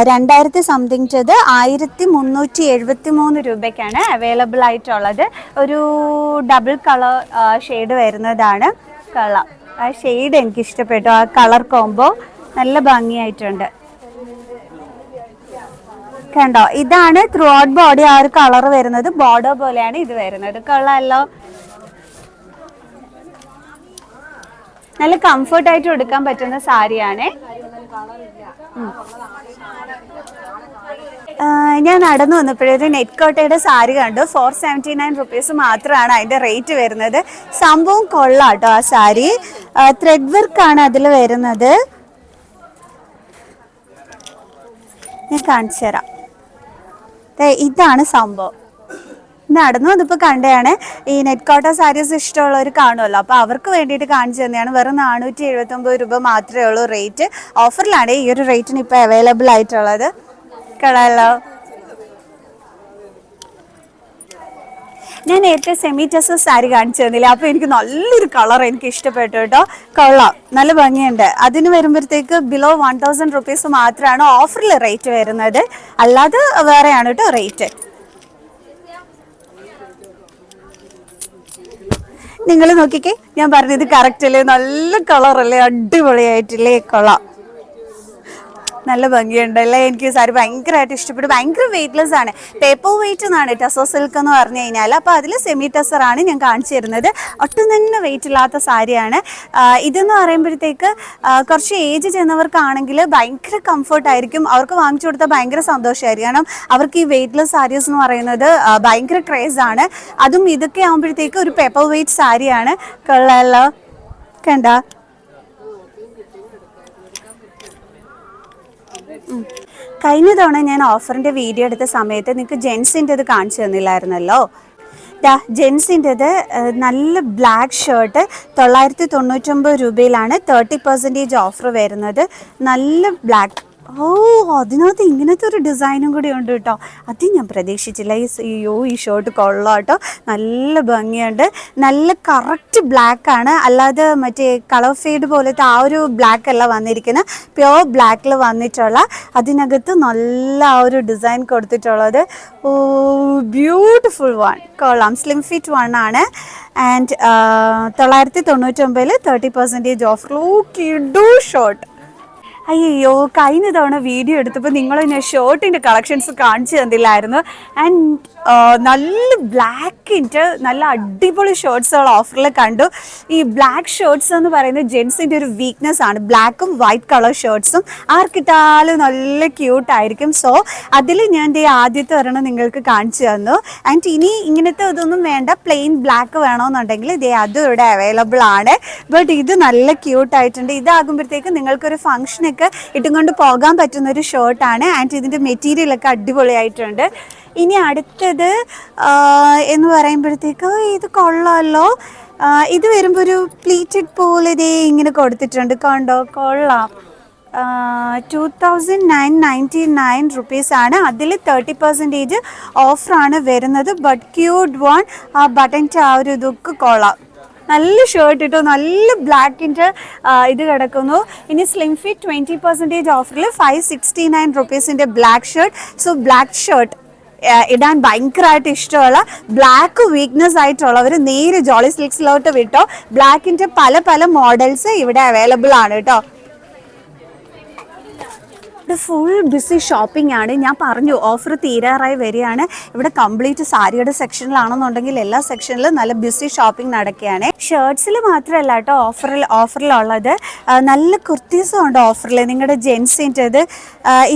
2000 സംതിങ് 1373 രൂപയ്ക്കാണ് അവൈലബിൾ ആയിട്ടുള്ളത്. ഒരു ഡബിൾ കളർ ഷെയ്ഡ് വരുന്നതാണ്. കളർ ആ ഷെയ്ഡ് എനിക്ക് ഇഷ്ടപ്പെട്ടു. ആ കളർ കോംബോ നല്ല ഭംഗിയായിട്ടുണ്ട് കണ്ടോ. ഇതാണ് ത്രൂ ഔട്ട് ബോഡി ആ ഒരു കളർ വരുന്നത്. ബോർഡർ പോലെയാണ് ഇത് വരുന്നത്. കൊള്ളാമല്ലോ. നല്ല കംഫർട്ടായിട്ട് എടുക്കാൻ പറ്റുന്ന സാരിയാണ്. ഞാൻ നടന്നു വന്നപ്പോഴൊരു നെറ്റ് കോട്ടയുടെ സാരി കണ്ടു. 479 റുപ്പീസ് മാത്രമാണ് അതിൻ്റെ റേറ്റ് വരുന്നത്. സംഭവം കൊള്ളാം കേട്ടോ. ആ സാരി ത്രെഡ് വർക്കാണ് അതിൽ വരുന്നത്. ഞാൻ കാണിച്ചു തരാം. ഇതാണ് സംഭവം. നടന്നു അതിപ്പോൾ കണ്ടതാണ്. ഈ നെറ്റ് കോട്ട സാരീസ് ഇഷ്ടമുള്ളവർ കാണുമല്ലോ, അപ്പോൾ അവർക്ക് വേണ്ടിയിട്ട് കാണിച്ചു തന്നെയാണ്. വെറും 479 രൂപ മാത്രമേ ഉള്ളൂ റേറ്റ്. ഓഫറിലാണ് ഈ ഒരു റേറ്റിന് ഇപ്പോൾ അവൈലബിൾ ആയിട്ടുള്ളത്. കളല്ലോ. ഞാൻ നേരത്തെ സെമി ടെസോ സാരി കാണിച്ചു തന്നില്ല, അപ്പോൾ എനിക്ക് നല്ലൊരു കളർ എനിക്ക് ഇഷ്ടപ്പെട്ടു കേട്ടോ. കൊള്ളാം, നല്ല ഭംഗിയുണ്ട്. അതിന് വരുമ്പോഴത്തേക്ക് ബിലോ 1000 റുപ്പീസ് മാത്രമാണ് ഓഫറിൽ റേറ്റ് വരുന്നത്. അല്ലാതെ വേറെയാണ് കേട്ടോ റേറ്റ്. നിങ്ങൾ നോക്കിക്കേ, ഞാൻ പറഞ്ഞത് കറക്റ്റ് അല്ലേ. നല്ല കളറല്ലേ, അടിപൊളിയായിട്ടില്ലേ. കൊള്ളാം, നല്ല ഭംഗിയുണ്ടല്ലേ. എനിക്ക് സാരി ഭയങ്കരമായിട്ട് ഇഷ്ടപ്പെട്ടു. ഭയങ്കര വെയ്റ്റ്ലെസ് ആണ്. പേപ്പർ വെയിറ്റ് എന്നാണ് ടെസോ സിൽക്ക് എന്ന് പറഞ്ഞു കഴിഞ്ഞാൽ. അപ്പോൾ അതിൽ സെമി ടെസറാണ് ഞാൻ കാണിച്ചു തരുന്നത്. ഒട്ടും തന്നെ വെയിറ്റ് ഇല്ലാത്ത സാരിയാണ്. ഇതെന്ന് പറയുമ്പോഴത്തേക്ക് കുറച്ച് ഏജ് ചെന്നവർക്കാണെങ്കിൽ ഭയങ്കര കംഫർട്ടായിരിക്കും. അവർക്ക് വാങ്ങിച്ചു കൊടുത്താൽ ഭയങ്കര സന്തോഷമായിരിക്കും. കാരണം അവർക്ക് ഈ വെയ്റ്റ്ലെസ് സാരീസ് എന്ന് പറയുന്നത് ഭയങ്കര ക്രേസാണ്. അതും ഇതൊക്കെ ആകുമ്പോഴത്തേക്ക് ഒരു പേപ്പർ വെയിറ്റ് സാരിയാണ്. കൊള്ളാമല്ലോ, കണ്ട. കഴിഞ്ഞ തവണ ഞാൻ ഓഫറിൻ്റെ വീഡിയോ എടുത്ത സമയത്ത് നിങ്ങൾക്ക് ജെൻസിൻ്റെത് കാണിച്ചു തന്നില്ലായിരുന്നല്ലോ. ജെൻസിൻ്റെത് നല്ല ബ്ലാക്ക് ഷർട്ട് 999 രൂപയിലാണ് 30% ഓഫർ വരുന്നത്. നല്ല ബ്ലാക്ക്. അതിനകത്ത് ഇങ്ങനത്തെ ഒരു ഡിസൈനും കൂടി ഉണ്ട് കേട്ടോ. അത് ഞാൻ പ്രതീക്ഷിച്ചില്ല. ഈ ഷർട്ട് കൊള്ളാം കേട്ടോ, നല്ല ഭംഗിയുണ്ട്. നല്ല കറക്റ്റ് ബ്ലാക്കാണ്, അല്ലാതെ മറ്റേ കളർ ഫെയ്ഡ് പോലത്തെ ആ ഒരു ബ്ലാക്ക് അല്ല വന്നിരിക്കുന്നത്. പ്യോർ ബ്ലാക്കിൽ വന്നിട്ടുള്ള, അതിനകത്ത് നല്ല ആ ഒരു ഡിസൈൻ കൊടുത്തിട്ടുള്ളത്. ബ്യൂട്ടിഫുൾ വൺ, കൊള്ളാം. സ്ലിം ഫിറ്റ് വൺ ആണ്. And 999 30% offer. കിഡു ഷർട്ട്. അയ്യോ, കഴിഞ്ഞ തവണ വീഡിയോ എടുത്തപ്പോൾ നിങ്ങൾ ഞാൻ ഷർട്ടിൻ്റെ കളക്ഷൻസ് കാണിച്ചു തന്നില്ലായിരുന്നു. ആൻഡ് നല്ല ബ്ലാക്കിൻ്റെ നല്ല അടിപൊളി ഷർട്ട്സുകൾ ഓഫറിൽ കണ്ടു. ഈ ബ്ലാക്ക് ഷർട്ട്സ് എന്ന് പറയുന്നത് ജെൻസിൻ്റെ ഒരു വീക്ക്നെസ് ആണ്. ബ്ലാക്കും വൈറ്റ് കളർ ഷർട്ട്സും ആർക്കിട്ടാലും നല്ല ക്യൂട്ടായിരിക്കും. സോ അതിൽ ഞാൻ ആദ്യത്തെ ഒരെണ്ണം നിങ്ങൾക്ക് കാണിച്ചു തന്നു. ആൻഡ് ഇനി ഇങ്ങനത്തെ ഇതൊന്നും വേണ്ട, പ്ലെയിൻ ബ്ലാക്ക് വേണമെന്നുണ്ടെങ്കിൽ അതും ഇവിടെ അവൈലബിൾ ആണ്. ബട്ട് ഇത് നല്ല ക്യൂട്ടായിട്ടുണ്ട്. ഇതാകുമ്പോഴത്തേക്ക് നിങ്ങൾക്കൊരു ഫംഗ്ഷനൊക്കെ ഇട്ടും കൊണ്ട് പോകാൻ പറ്റുന്നൊരു ഷർട്ടാണ്. ആൻഡ് ഇതിൻ്റെ മെറ്റീരിയലൊക്കെ അടിപൊളിയായിട്ടുണ്ട്. ഇനി അടുത്തത് എന്ന് പറയുമ്പോഴത്തേക്ക് ഇത് കൊള്ളാമല്ലോ. ഇത് വരുമ്പോൾ ഒരു പ്ലീറ്റഡ് പോലെ ഇങ്ങനെ കൊടുത്തിട്ടുണ്ട്, കണ്ടോ, കൊള്ളാം. 2999 റുപ്പീസാണ്. അതിൽ 30% ഓഫറാണ് വരുന്നത്. ബട്ട് ക്യൂട്ട് വൺ, ആ ബട്ടൻ്റെ ആ ഒരു ഇതൊക്കെ കൊള്ളാം. നല്ല ഷർട്ട് കേട്ടോ, നല്ല ബ്ലാക്കിൻ്റെ ഇത് കിടക്കുന്നു. ഇനി സ്ലിം ഫിറ്റ് 20% ഓഫറിൽ 569 റുപ്പീസിൻ്റെ black shirt. So black shirt ഇടാൻ ഭയങ്കരമായിട്ട് ഇഷ്ടമുള്ള, ബ്ലാക്ക് വീക്ക്നെസ് ആയിട്ടുള്ളവർ നേരെ ജോളി സിൽക്സിലോട്ട് വിട്ടോ. ബ്ലാക്കിൻ്റെ പല പല മോഡൽസ് ഇവിടെ അവൈലബിൾ ആണ് കേട്ടോ. ഇവിടെ ഫുൾ ബിസി ഷോപ്പിംഗ് ആണ്. ഞാൻ പറഞ്ഞു ഓഫർ തീരാറായി വരികയാണ്. ഇവിടെ കംപ്ലീറ്റ് സാരിയുടെ സെക്ഷനിലാണെന്നുണ്ടെങ്കിൽ എല്ലാ സെക്ഷനിലും നല്ല ബിസി ഷോപ്പിംഗ് നടക്കുകയാണ്. ഷർട്ട്സിൽ മാത്രമല്ല കേട്ടോ ഓഫറിലുള്ളത്, നല്ല കുർത്തീസും ഉണ്ട് ഓഫറിൽ. നിങ്ങളുടെ ജെൻസിൻ്റെത്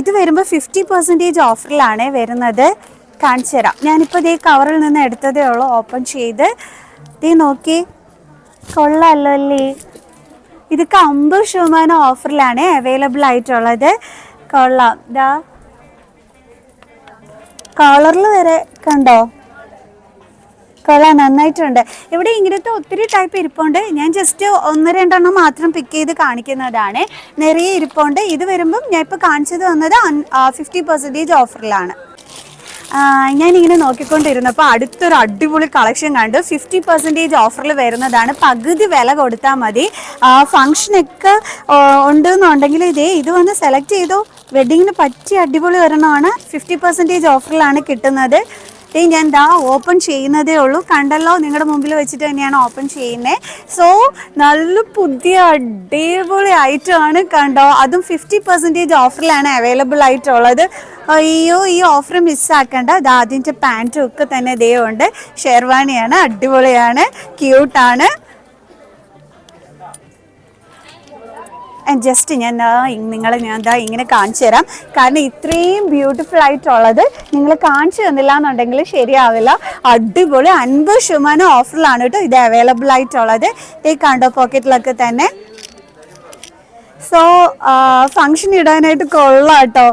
ഇത് വരുമ്പോൾ 50% ഓഫറിലാണ് വരുന്നത്. കാണിച്ചു തരാം. ഞാനിപ്പോൾ കവറിൽ നിന്ന് എടുത്തതേ ഉള്ളൂ, ഓപ്പൺ ചെയ്ത്. നോക്കി, കൊള്ളാമല്ലോ അല്ലേ. ഇതൊക്കെ 50% ഓഫറിലാണ് അവൈലബിൾ ആയിട്ടുള്ളത്. കൊള്ളാം. കളറിൽ വരെ കണ്ടോ, കൊള്ളാം, നന്നായിട്ടുണ്ട്. ഇവിടെ ഇങ്ങനത്തെ ഒത്തിരി ടൈപ്പ് ഇരിപ്പുണ്ട്. ഞാൻ ജസ്റ്റ് 1-2 മാത്രം പിക്ക് ചെയ്ത് കാണിക്കുന്നതാണ്. നിറയെ ഇരിപ്പുണ്ട്. ഇത് വരുമ്പം ഞാൻ ഇപ്പോൾ കാണിച്ചത് വന്നത് 50% ഓഫറിലാണ്. ഞാനിങ്ങനെ നോക്കിക്കൊണ്ടിരുന്നപ്പോൾ അടുത്തൊരു അടിപൊളി കളക്ഷൻ കണ്ടു. 50% ഓഫറിൽ വരുന്നതാണ്. പകുതി വില കൊടുത്താൽ മതി. ഫങ്ഷനൊക്കെ ഉണ്ടെന്നുണ്ടെങ്കിൽ ഇത് വന്ന് സെലക്ട് ചെയ്തോ. വെഡിങ്ങിന് പറ്റിയ അടിപൊളി ഒരെണ്ണമാണ്. 50% ഓഫറിലാണ് കിട്ടുന്നത്. ഞാൻ ഓപ്പൺ ചെയ്യുന്നതേ ഉള്ളൂ. കണ്ടല്ലോ, നിങ്ങളുടെ മുമ്പിൽ വെച്ചിട്ട് തന്നെയാണ് ഓപ്പൺ ചെയ്യുന്നത്. സോ നല്ല പുതിയ അടിപൊളി ഐറ്റമാണ്, കണ്ടോ. അതും 50% ഓഫറിലാണ് അവൈലബിൾ ആയിട്ടുള്ളത്. അയ്യോ, ഈ ഓഫർ മിസ്സാക്കണ്ട. അതിൻ്റെ പാൻറ്റും ഒക്കെ തന്നെ ഉണ്ട്. ഷെർവാണിയാണ്, അടിപൊളിയാണ്, ക്യൂട്ടാണ്. ജസ്റ്റ് ഞാൻ നിങ്ങളെ ഇങ്ങനെ കാണിച്ചു തരാം. കാരണം ഇത്രയും ബ്യൂട്ടിഫുൾ ആയിട്ടുള്ളത് നിങ്ങൾ കാണിച്ചു തന്നില്ല എന്നുണ്ടെങ്കിൽ ശരിയാവില്ല. അടിപൊളി 50% ഓഫറിലാണ് കേട്ടോ ഇത് അവൈലബിൾ ആയിട്ടുള്ളത്. കണ്ടോ, പോക്കറ്റിലൊക്കെ തന്നെ. സോ ഫങ്ഷൻ ഇടാനായിട്ട് കൊള്ളാം കേട്ടോ.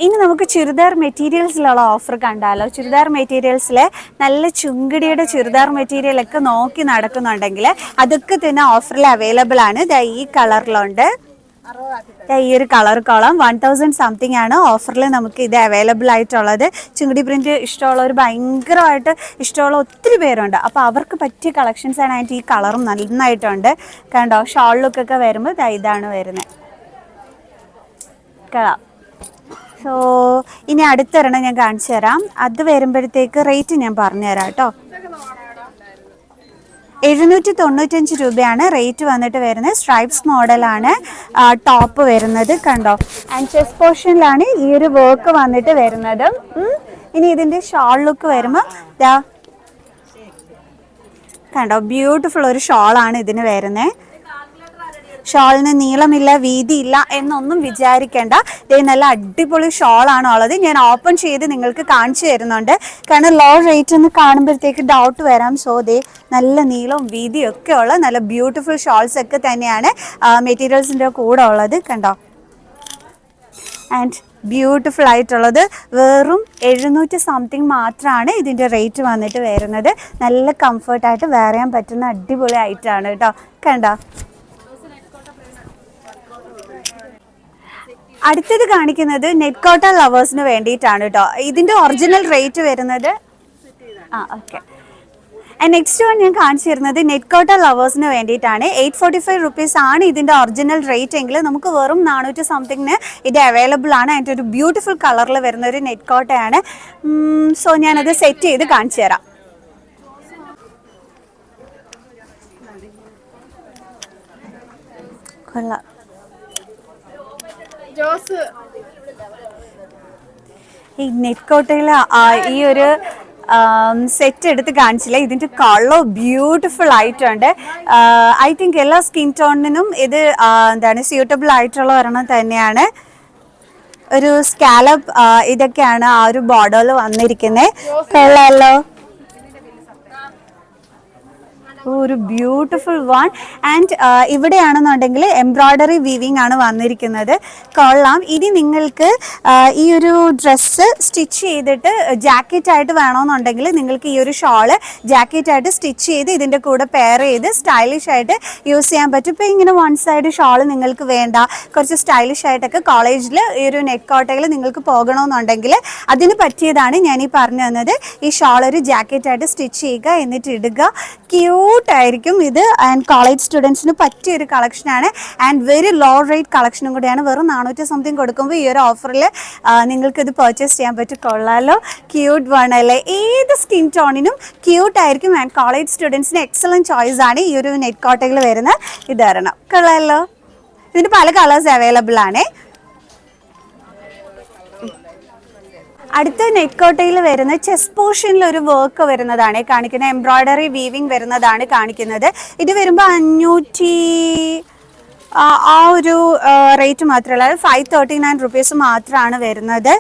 ഇനി നമുക്ക് ചുരിദാർ മെറ്റീരിയൽസിലുള്ള ഓഫർ കണ്ടാലോ. ചുരിദാർ മെറ്റീരിയൽസിൽ നല്ല ചുങ്കിടിയുടെ ചുരിദാർ മെറ്റീരിയലൊക്കെ നോക്കി നടക്കുന്നുണ്ടെങ്കിൽ അതൊക്കെ തന്നെ ഓഫറിൽ അവൈലബിൾ ആണ്. ഈ കളറിലുണ്ട്. ഈ ഒരു കളർ കോളം 1000 സംതിങ് ആണ് ഓഫറിൽ നമുക്ക് ഇത് അവൈലബിൾ ആയിട്ടുള്ളത്. ചുങ്കിടി പ്രിന്റ് ഇഷ്ടമുള്ളവർ, ഭയങ്കരമായിട്ട് ഇഷ്ടമുള്ള ഒത്തിരി പേരുണ്ട്. അപ്പോൾ അവർക്ക് പറ്റിയ കളക്ഷൻസ് ആണ്. ആയിട്ട് ഈ കളറും നന്നായിട്ടുണ്ട്, കണ്ടോ. ഷോൾ ലുക്കൊക്കെ വരുമ്പോൾ ഇതാണ് വരുന്നത്. കളർ. സോ ഇനി അടുത്തൊരെണ്ണം ഞാൻ കാണിച്ചു തരാം. അത് വരുമ്പോഴത്തേക്ക് റേറ്റ് ഞാൻ പറഞ്ഞുതരാം കേട്ടോ. 795 രൂപയാണ് റേറ്റ് വന്നിട്ട് വരുന്നത്. സ്ട്രൈപ്സ് മോഡലാണ് ടോപ്പ് വരുന്നത്, കണ്ടോ. ആൻഡ് ചെസ്റ്റ് പോർഷനിലാണ് ഈ ഒരു വർക്ക് വന്നിട്ട് വരുന്നത്. ഇനി ഇതിൻ്റെ ഷോൾ ലുക്ക് വരുമ്പോൾ കണ്ടോ, ബ്യൂട്ടിഫുൾ ഒരു ഷോളാണ് ഇതിന് വരുന്നത്. ഷോളിന് നീളമില്ല വീതിയില്ല എന്നൊന്നും വിചാരിക്കേണ്ട. ഇത് നല്ല അടിപൊളി ഷോളാണ് ഉള്ളത്. ഞാൻ ഓപ്പൺ ചെയ്ത് നിങ്ങൾക്ക് കാണിച്ചു തരുന്നുണ്ട്. കാരണം ലോ റേറ്റ് എന്ന് കാണുമ്പോഴത്തേക്ക് ഡൗട്ട് വരാം. സോ ദേ നല്ല നീളവും വീതിയും ഒക്കെ ഉള്ള നല്ല ബ്യൂട്ടിഫുൾ ഷോൾസ് ഒക്കെ തന്നെയാണ് മെറ്റീരിയൽസിൻ്റെ കൂടെ ഉള്ളത്. കണ്ടോ, ആൻഡ് ബ്യൂട്ടിഫുൾ ആയിട്ടുള്ളത് വെറും 700 സംതിങ് മാത്രമാണ് ഇതിൻ്റെ റേറ്റ് വന്നിട്ട് വരുന്നത്. നല്ല കംഫർട്ടായിട്ട് വെയർ ചെയ്യാൻ പറ്റുന്ന അടിപൊളി ഐറ്റമാണ് കേട്ടോ. കണ്ടോ, അടുത്തത് കാണിക്കുന്നത് നെറ്റ് കോട്ടൺ ലവേഴ്സിന് വേണ്ടിയിട്ടാണ് കേട്ടോ. ഇതിൻ്റെ ഒറിജിനൽ റേറ്റ് വരുന്നത് ഓക്കെ. നെക്സ്റ്റ് വൺ ഞാൻ കാണിച്ചു തരുന്നത് നെറ്റ് കോട്ടൺ ലവേഴ്സിന് വേണ്ടിയിട്ടാണ്. 845 റുപ്പീസ് ആണ് ഇതിൻ്റെ ഒറിജിനൽ റേറ്റ് എങ്കിൽ നമുക്ക് വെറും 400 സംതിങ്ങിന് ഇത് അവൈലബിൾ ആണ്. അതിൻ്റെ ഒരു ബ്യൂട്ടിഫുൾ കളറിൽ വരുന്ന ഒരു നെറ്റ് കോട്ടയാണ്. സോ ഞാനത് സെറ്റ് ചെയ്ത് കാണിച്ചു തരാം. കൊള്ളാം. ഈ നെറ്റ് കോട്ടയിൽ ഈ ഒരു സെറ്റ് എടുത്ത് കാണിച്ചില്ല. ഇതിൻ്റെ കളർ ബ്യൂട്ടിഫുൾ ആയിട്ടുണ്ട്. ഐ തിങ്ക് എല്ലാ സ്കിൻ ടോണിനും ഇത് എന്താണ് സ്യൂട്ടബിൾ ആയിട്ടുള്ള ഒരെണ്ണം തന്നെയാണ്. ഒരു സ്കാലപ്പ് ഇതൊക്കെയാണ് ആ ഒരു ബോർഡറിൽ വന്നിരിക്കുന്നത്. കൊള്ളാമല്ലോ, ഒരു ബ്യൂട്ടിഫുൾ വൺ. ആൻഡ് ഇവിടെയാണെന്നുണ്ടെങ്കിൽ എംബ്രോയ്ഡറി വീവിങ് ആണ് വന്നിരിക്കുന്നത്. കൊള്ളാം. ഇനി നിങ്ങൾക്ക് ഈ ഒരു ഡ്രസ്സ് സ്റ്റിച്ച് ചെയ്തിട്ട് ജാക്കറ്റായിട്ട് വേണമെന്നുണ്ടെങ്കിൽ നിങ്ങൾക്ക് ഈ ഒരു ഷോള് ജാക്കറ്റായിട്ട് സ്റ്റിച്ച് ചെയ്ത് ഇതിൻ്റെ കൂടെ പെയർ ചെയ്ത് സ്റ്റൈലിഷ് ആയിട്ട് യൂസ് ചെയ്യാൻ പറ്റും. ഇപ്പോൾ ഇങ്ങനെ വൺ സൈഡ് ഷോള് നിങ്ങൾക്ക് വേണ്ട, കുറച്ച് സ്റ്റൈലിഷ് ആയിട്ടൊക്കെ കോളേജിൽ ഈ ഒരു നെറ്റ് കോട്ടയിൽ നിങ്ങൾക്ക് പോകണമെന്നുണ്ടെങ്കിൽ അതിന് പറ്റിയതാണ് ഞാൻ ഈ പറഞ്ഞു തന്നത്. ഈ ഷോൾ ഒരു ജാക്കറ്റായിട്ട് സ്റ്റിച്ച് ചെയ്യുക, എന്നിട്ട് ഇടുക. ക്യൂട്ടായിരിക്കും ഇത്. ആൻഡ് കോളേജ് സ്റ്റുഡൻസിന് പറ്റിയൊരു കളക്ഷനാണ്. ആൻഡ് വെരി ലോ റേറ്റ് കളക്ഷനും കൂടിയാണ്. വെറും 400 സംതിങ് കൊടുക്കുമ്പോൾ ഈ ഒരു ഓഫറിൽ നിങ്ങൾക്കിത് പർച്ചേസ് ചെയ്യാൻ പറ്റും. കൊള്ളാലോ, ക്യൂട്ട് വൺ അല്ലേ? ഏത് സ്കിൻ ടോണിനും ക്യൂട്ടായിരിക്കും. ആൻഡ് കോളേജ് സ്റ്റുഡൻസിന് എക്സലൻറ്റ് ചോയ്സ് ആണ് ഈ ഒരു നെറ്റ് കോട്ടയിൽ വരുന്ന ഇതാരണം. കൊള്ളാലോ. ഇതിന് പല കളേഴ്സ് അവൈലബിൾ ആണ്. അടുത്ത നെറ്റ് കോട്ടയിൽ വരുന്ന ചെസ്റ്റ് പോർഷനിൽ ഒരു വർക്ക് വരുന്നതാണ് കാണിക്കുന്നത്. എംബ്രോയ്ഡറി വീവിങ് വരുന്നതാണ് കാണിക്കുന്നത്. ഇത് വരുമ്പോൾ 500 ആ ഒരു റേറ്റ് മാത്രമല്ല, 539 റുപ്പീസ് മാത്രമാണ് വരുന്നത്.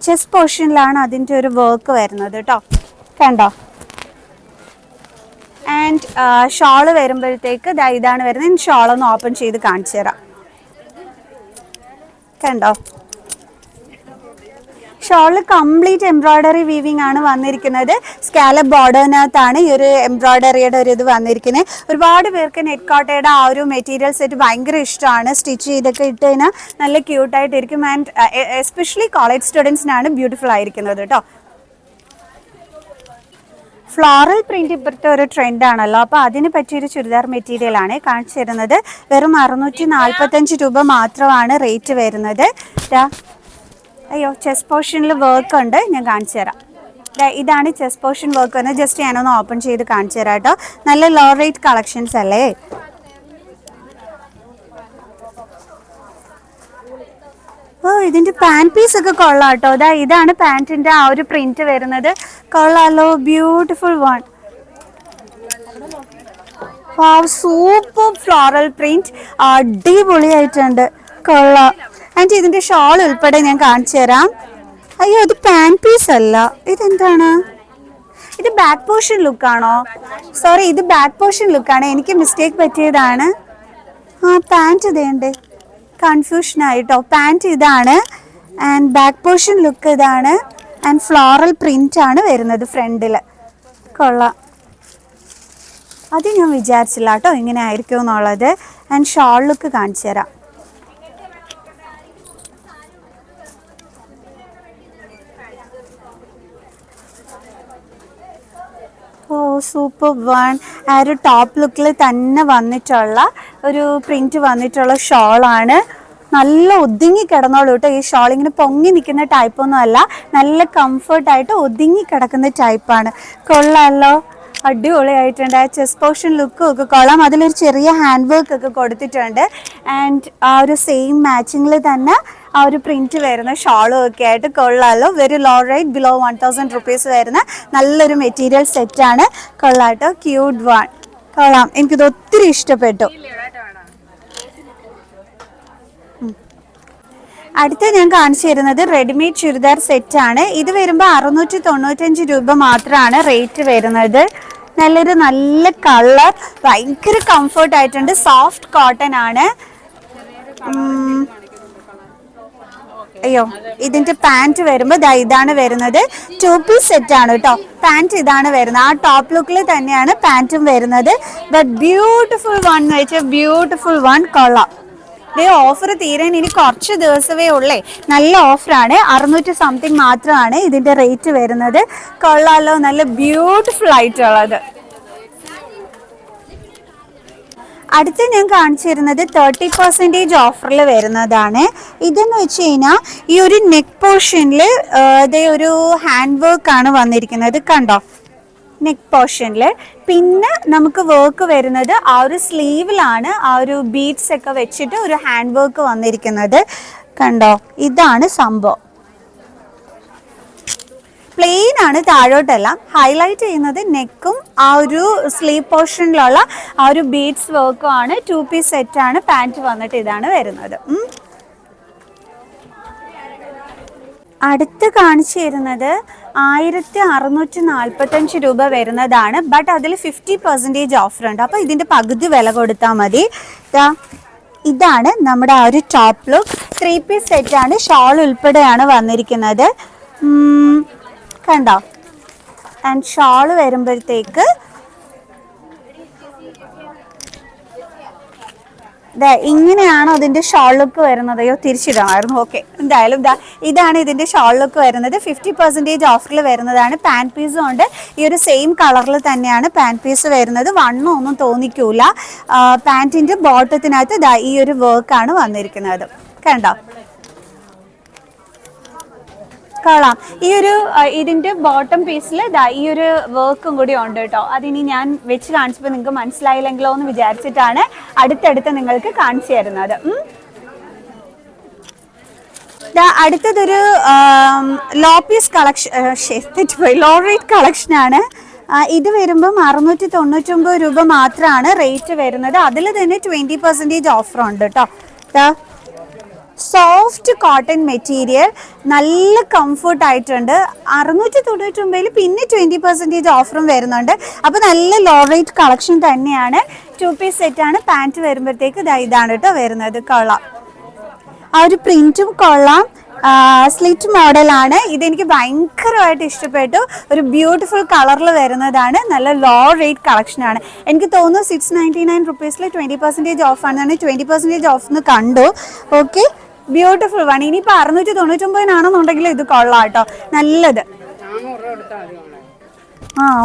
ചെസ്റ്റ് പോർഷനിലാണ് അതിൻ്റെ ഒരു വർക്ക് വരുന്നത് കേട്ടോ. കണ്ടോ? ആൻഡ് ഷോള് വരുമ്പോഴത്തേക്ക് ഇതാണ് വരുന്നത്. ഷോളൊന്ന് ഓപ്പൺ ചെയ്ത് കാണിച്ചു തരാം. കണ്ടോ? ഷോളിൽ കംപ്ലീറ്റ് എംബ്രോയ്ഡറി വീവിങ് ആണ് വന്നിരിക്കുന്നത്. സ്കാലപ്പ് ബോർഡറിനകത്താണ് ഈ ഒരു എംബ്രോയ്ഡറിയുടെ ഒരു ഇത് വന്നിരിക്കുന്നത്. ഒരുപാട് പേർക്ക് നെറ്റ് കോട്ടയുടെ ആ ഒരു മെറ്റീരിയൽ സെറ്റ് ഭയങ്കര ഇഷ്ടമാണ്. സ്റ്റിച്ച് ചെയ്തൊക്കെ ഇട്ട് കഴിഞ്ഞാൽ നല്ല ക്യൂട്ടായിട്ടിരിക്കും. ആൻഡ് എസ്പെഷ്യലി കോളേജ് സ്റ്റുഡൻസിനാണ് ബ്യൂട്ടിഫുൾ ആയിരിക്കുന്നത് കേട്ടോ. ഫ്ലോറൽ പ്രിന്റ് ഇപ്പോഴത്തെ ഒരു ട്രെൻഡാണല്ലോ, അപ്പോൾ അതിന് പറ്റിയൊരു ചുരിദാർ മെറ്റീരിയലാണ് കാണിച്ചു തരുന്നത്. വെറും 645 രൂപ മാത്രമാണ് റേറ്റ് വരുന്നത്. അയ്യോ, ചെസ്റ്റ് പോർഷനിൽ വർക്ക് ഉണ്ട്, ഞാൻ കാണിച്ചു തരാം. ഇതാണ് ചെസ്റ്റ് പോർഷൻ വർക്ക് വന്നത്. ജസ്റ്റ് ഞാനൊന്ന് ഓപ്പൺ ചെയ്ത് കാണിച്ചു തരാം കേട്ടോ. നല്ല ലോ റേറ്റ് കളക്ഷൻസ് അല്ലേ. ഇതിൻ്റെ പാൻറ് പീസ് ഒക്കെ കൊള്ളാം കേട്ടോ. ഇതാണ് പാൻറ്റിൻ്റെ ആ ഒരു പ്രിന്റ് വരുന്നത്. കൊള്ളാലോ, beautiful one. Super floral print, അടിപൊളിയായിട്ടുണ്ട്. കൊള്ളാം. ആൻഡ് ഇതിൻ്റെ ഷോൾ ഉൾപ്പെടെ ഞാൻ കാണിച്ചു തരാം. അയ്യോ, ഇത് പാൻറ് പീസ് അല്ല, ഇതെന്താണ്? ഇത് ബാക്ക് പോർഷൻ ലുക്കാണോ? സോറി, ഇത് ബാക്ക് പോർഷൻ ലുക്കാണ്. എനിക്ക് മിസ്റ്റേക്ക് പറ്റിയതാണ്. പാൻറ് ഇതേണ്ടേ, കൺഫ്യൂഷൻ ആയിട്ടോ. പാൻറ് ഇതാണ് ആൻഡ് ബാക്ക് പോർഷൻ ലുക്ക് ഇതാണ്. ആൻഡ് ഫ്ലോറൽ പ്രിന്റ് ആണ് വരുന്നത് ഫ്രണ്ടിൽ. കൊള്ളാം. അത് ഞാൻ വിചാരിച്ചില്ല കേട്ടോ ഇങ്ങനെ ആയിരിക്കും എന്നുള്ളത്. ആൻഡ് ഷോൾ ലുക്ക് കാണിച്ചു തരാം. Super one. ആ ഒരു ടോപ്പ് ലുക്കിൽ തന്നെ വന്നിട്ടുള്ള ഒരു പ്രിന്റ് വന്നിട്ടുള്ള ഷോളാണ്. നല്ല ഒതുങ്ങി കിടന്നോളൂ കേട്ടോ. ഈ ഷോൾ ഇങ്ങനെ പൊങ്ങി നിൽക്കുന്ന ടൈപ്പൊന്നും അല്ല, നല്ല കംഫർട്ടായിട്ട് ഒതുങ്ങി കിടക്കുന്ന ടൈപ്പാണ്. കൊള്ളാമല്ലോ, അടിപൊളിയായിട്ടുണ്ട്. ആ ചെസ്റ്റ് പോർഷൻ ലുക്കും ഒക്കെ കൊള്ളാം. അതിലൊരു ചെറിയ ഹാൻഡ് വർക്ക് ഒക്കെ കൊടുത്തിട്ടുണ്ട്. ആൻഡ് ആ ഒരു സെയിം മാച്ചിങ്ങിൽ തന്നെ ആ ഒരു പ്രിന്റ് വരുന്ന ഷോളും ഒക്കെ ആയിട്ട് കൊള്ളാമല്ലോ. Very low rate, below 1000 rupees വരുന്ന നല്ലൊരു മെറ്റീരിയൽ സെറ്റാണ്. കൊള്ളാട്ടോ, ക്യൂട്ട് വൺ. കൊള്ളാം, എനിക്കിത് ഒത്തിരി ഇഷ്ടപ്പെട്ടു. അടുത്ത ഞാൻ കാണിച്ചു തരുന്നത് റെഡിമെയ്ഡ് ചുരിദാർ സെറ്റ് ആണ്. ഇത് വരുമ്പോൾ 695 രൂപ മാത്രമാണ് റേറ്റ് വരുന്നത്. നല്ല കളർ, ഭയങ്കര കംഫർട്ട് ആയിട്ടുണ്ട്, സോഫ്റ്റ് കോട്ടൺ ആണ്. അയ്യോ, ഇതിന്റെ പാന്റ് വരുമ്പോൾ ഇതാണ് വരുന്നത്. 2 പീസ് സെറ്റ് ആണ് കേട്ടോ. പാന്റ് ഇതാണ് വരുന്നത്. ആ ടോപ്പ് ലുക്കിൽ തന്നെയാണ് പാന്റും വരുന്നത്. ബട്ട് ബ്യൂട്ടിഫുൾ വൺ എന്ന് വെച്ചാൽ ബ്യൂട്ടിഫുൾ വൺ, കൊള്ളാം. ഇതേ ഓഫർ തീരാൻ ഇനി കുറച്ച് ദിവസമേ ഉള്ളേ. നല്ല ഓഫറാണ്. 600 സംതിങ് മാത്രമാണ് ഇതിന്റെ റേറ്റ് വരുന്നത്. കൊള്ളാലോ, നല്ല ബ്യൂട്ടിഫുൾ ആയിട്ടുള്ളത്. അടുത്ത് ഞാൻ കാണിച്ചു തരുന്നത് 30% ഓഫറിൽ വരുന്നതാണ്. ഇതെന്ന് വെച്ച് കഴിഞ്ഞാൽ ഈ ഒരു നെക്ക് പോർഷനിൽ ഇതേ ഒരു ഹാൻഡ് വർക്ക് ആണ് വന്നിരിക്കുന്നത്, കണ്ടോ, നെക്ക് പോർഷനിൽ. പിന്നെ നമുക്ക് വർക്ക് വരുന്നത് ആ ഒരു സ്ലീവിലാണ്. ആ ഒരു ബീഡ്സ് ഒക്കെ വെച്ചിട്ട് ഒരു ഹാൻഡ് വർക്ക് വന്നിരിക്കുന്നത്, കണ്ടോ. ഇതാണ് സംഭവം. പ്ലെയിൻ ആണ് താഴോട്ടെല്ലാം. ഹൈലൈറ്റ് ചെയ്യുന്നത് നെക്കും ആ ഒരു സ്ലീവ് പോർഷനിലുള്ള ആ ഒരു ബീഡ്സ് വർക്കും ആണ്. 2 പീസ് സെറ്റ് ആണ്. പാൻറ് വന്നിട്ട് ഇതാണ് വരുന്നത്. അടുത്ത് കാണിച്ചു തരുന്നത് 1645 രൂപ വരുന്നതാണ്. ബട്ട് അതിൽ 50% ഓഫർ ഉണ്ട്. അപ്പോൾ ഇതിൻ്റെ പകുതി വില കൊടുത്താൽ മതി. ഇതാണ് നമ്മുടെ ആ ഒരു ടോപ്പ് ലുക്ക്. 3 പീസ് സെറ്റാണ്. ഷോൾ ഉൾപ്പെടെയാണ് വന്നിരിക്കുന്നത്, കണ്ടോ. ആൻഡ് ഷോൾ വരുമ്പോഴത്തേക്ക് ഇങ്ങനെയാണോ അതിൻ്റെ ഷോൾ ലുക്ക് വരുന്നത്? അയ്യോ, തിരിച്ചിടണമായിരുന്നു. ഓക്കെ, എന്തായാലും ഇതാണ് ഇതിൻ്റെ ഷോൾ ലുക്ക് വരുന്നത്. 50% ഓഫറിൽ വരുന്നതാണ്. പാൻ പീസും ഉണ്ട്. ഈ ഒരു സെയിം കളറിൽ തന്നെയാണ് പാൻ പീസ് വരുന്നത്. വണ്ണമൊന്നും തോന്നിക്കൂല. പാൻറ്റിൻ്റെ ബോട്ടത്തിനകത്ത് ഈ ഒരു വർക്കാണ് വന്നിരിക്കുന്നത്, കണ്ടോ. കൊള്ളാം. ഈ ഒരു ഇതിൻ്റെ ബോട്ടം പീസിൽ ഈ ഒരു വർക്കും കൂടി ഉണ്ട് കേട്ടോ. അതിനി ഞാൻ വെച്ച് കാണിച്ചപ്പോൾ നിങ്ങൾക്ക് മനസ്സിലായില്ലെങ്കിലോ എന്ന് വിചാരിച്ചിട്ടാണ് അടുത്തടുത്ത് നിങ്ങൾക്ക് കാണിച്ചു തരുന്നത്. അടുത്തതൊരു low piece collection, low rate കളക്ഷനാണ്. ഇത് വരുമ്പം 699 രൂപ മാത്രമാണ് റേറ്റ് വരുന്നത്. അതിൽ തന്നെ 20% ഓഫർ ഉണ്ട് കേട്ടോ. സോഫ്റ്റ് കോട്ടൺ മെറ്റീരിയൽ, നല്ല കംഫർട്ട് ആയിട്ടുണ്ട്. 699 പിന്നെ 20% ഓഫറും വരുന്നുണ്ട്. അപ്പോൾ നല്ല ലോ റേറ്റ് കളക്ഷൻ തന്നെയാണ്. 2 പീസ് സെറ്റാണ്. പാൻറ്റ് വരുമ്പോഴത്തേക്ക് ഇതാണ് കേട്ടോ വരുന്നത്. കൊള്ളാം. ആ ഒരു പ്രിൻറ്റും കൊള്ളാം. സ്ലിറ്റ് മോഡലാണ്. ഇതെനിക്ക് ഭയങ്കരമായിട്ട് ഇഷ്ടപ്പെട്ടു. ഒരു ബ്യൂട്ടിഫുൾ കളറിൽ വരുന്നതാണ്. നല്ല ലോ റേറ്റ് കളക്ഷനാണ്. എനിക്ക് തോന്നുന്നു 699 റുപ്പീസിൽ 20% ഓഫാണ്. 20% ഓഫ് എന്ന് കണ്ടു. Okay, beautiful one. ഇനിയിപ്പോൾ 699 ഇത് കൊള്ളാം കേട്ടോ, നല്ലത്.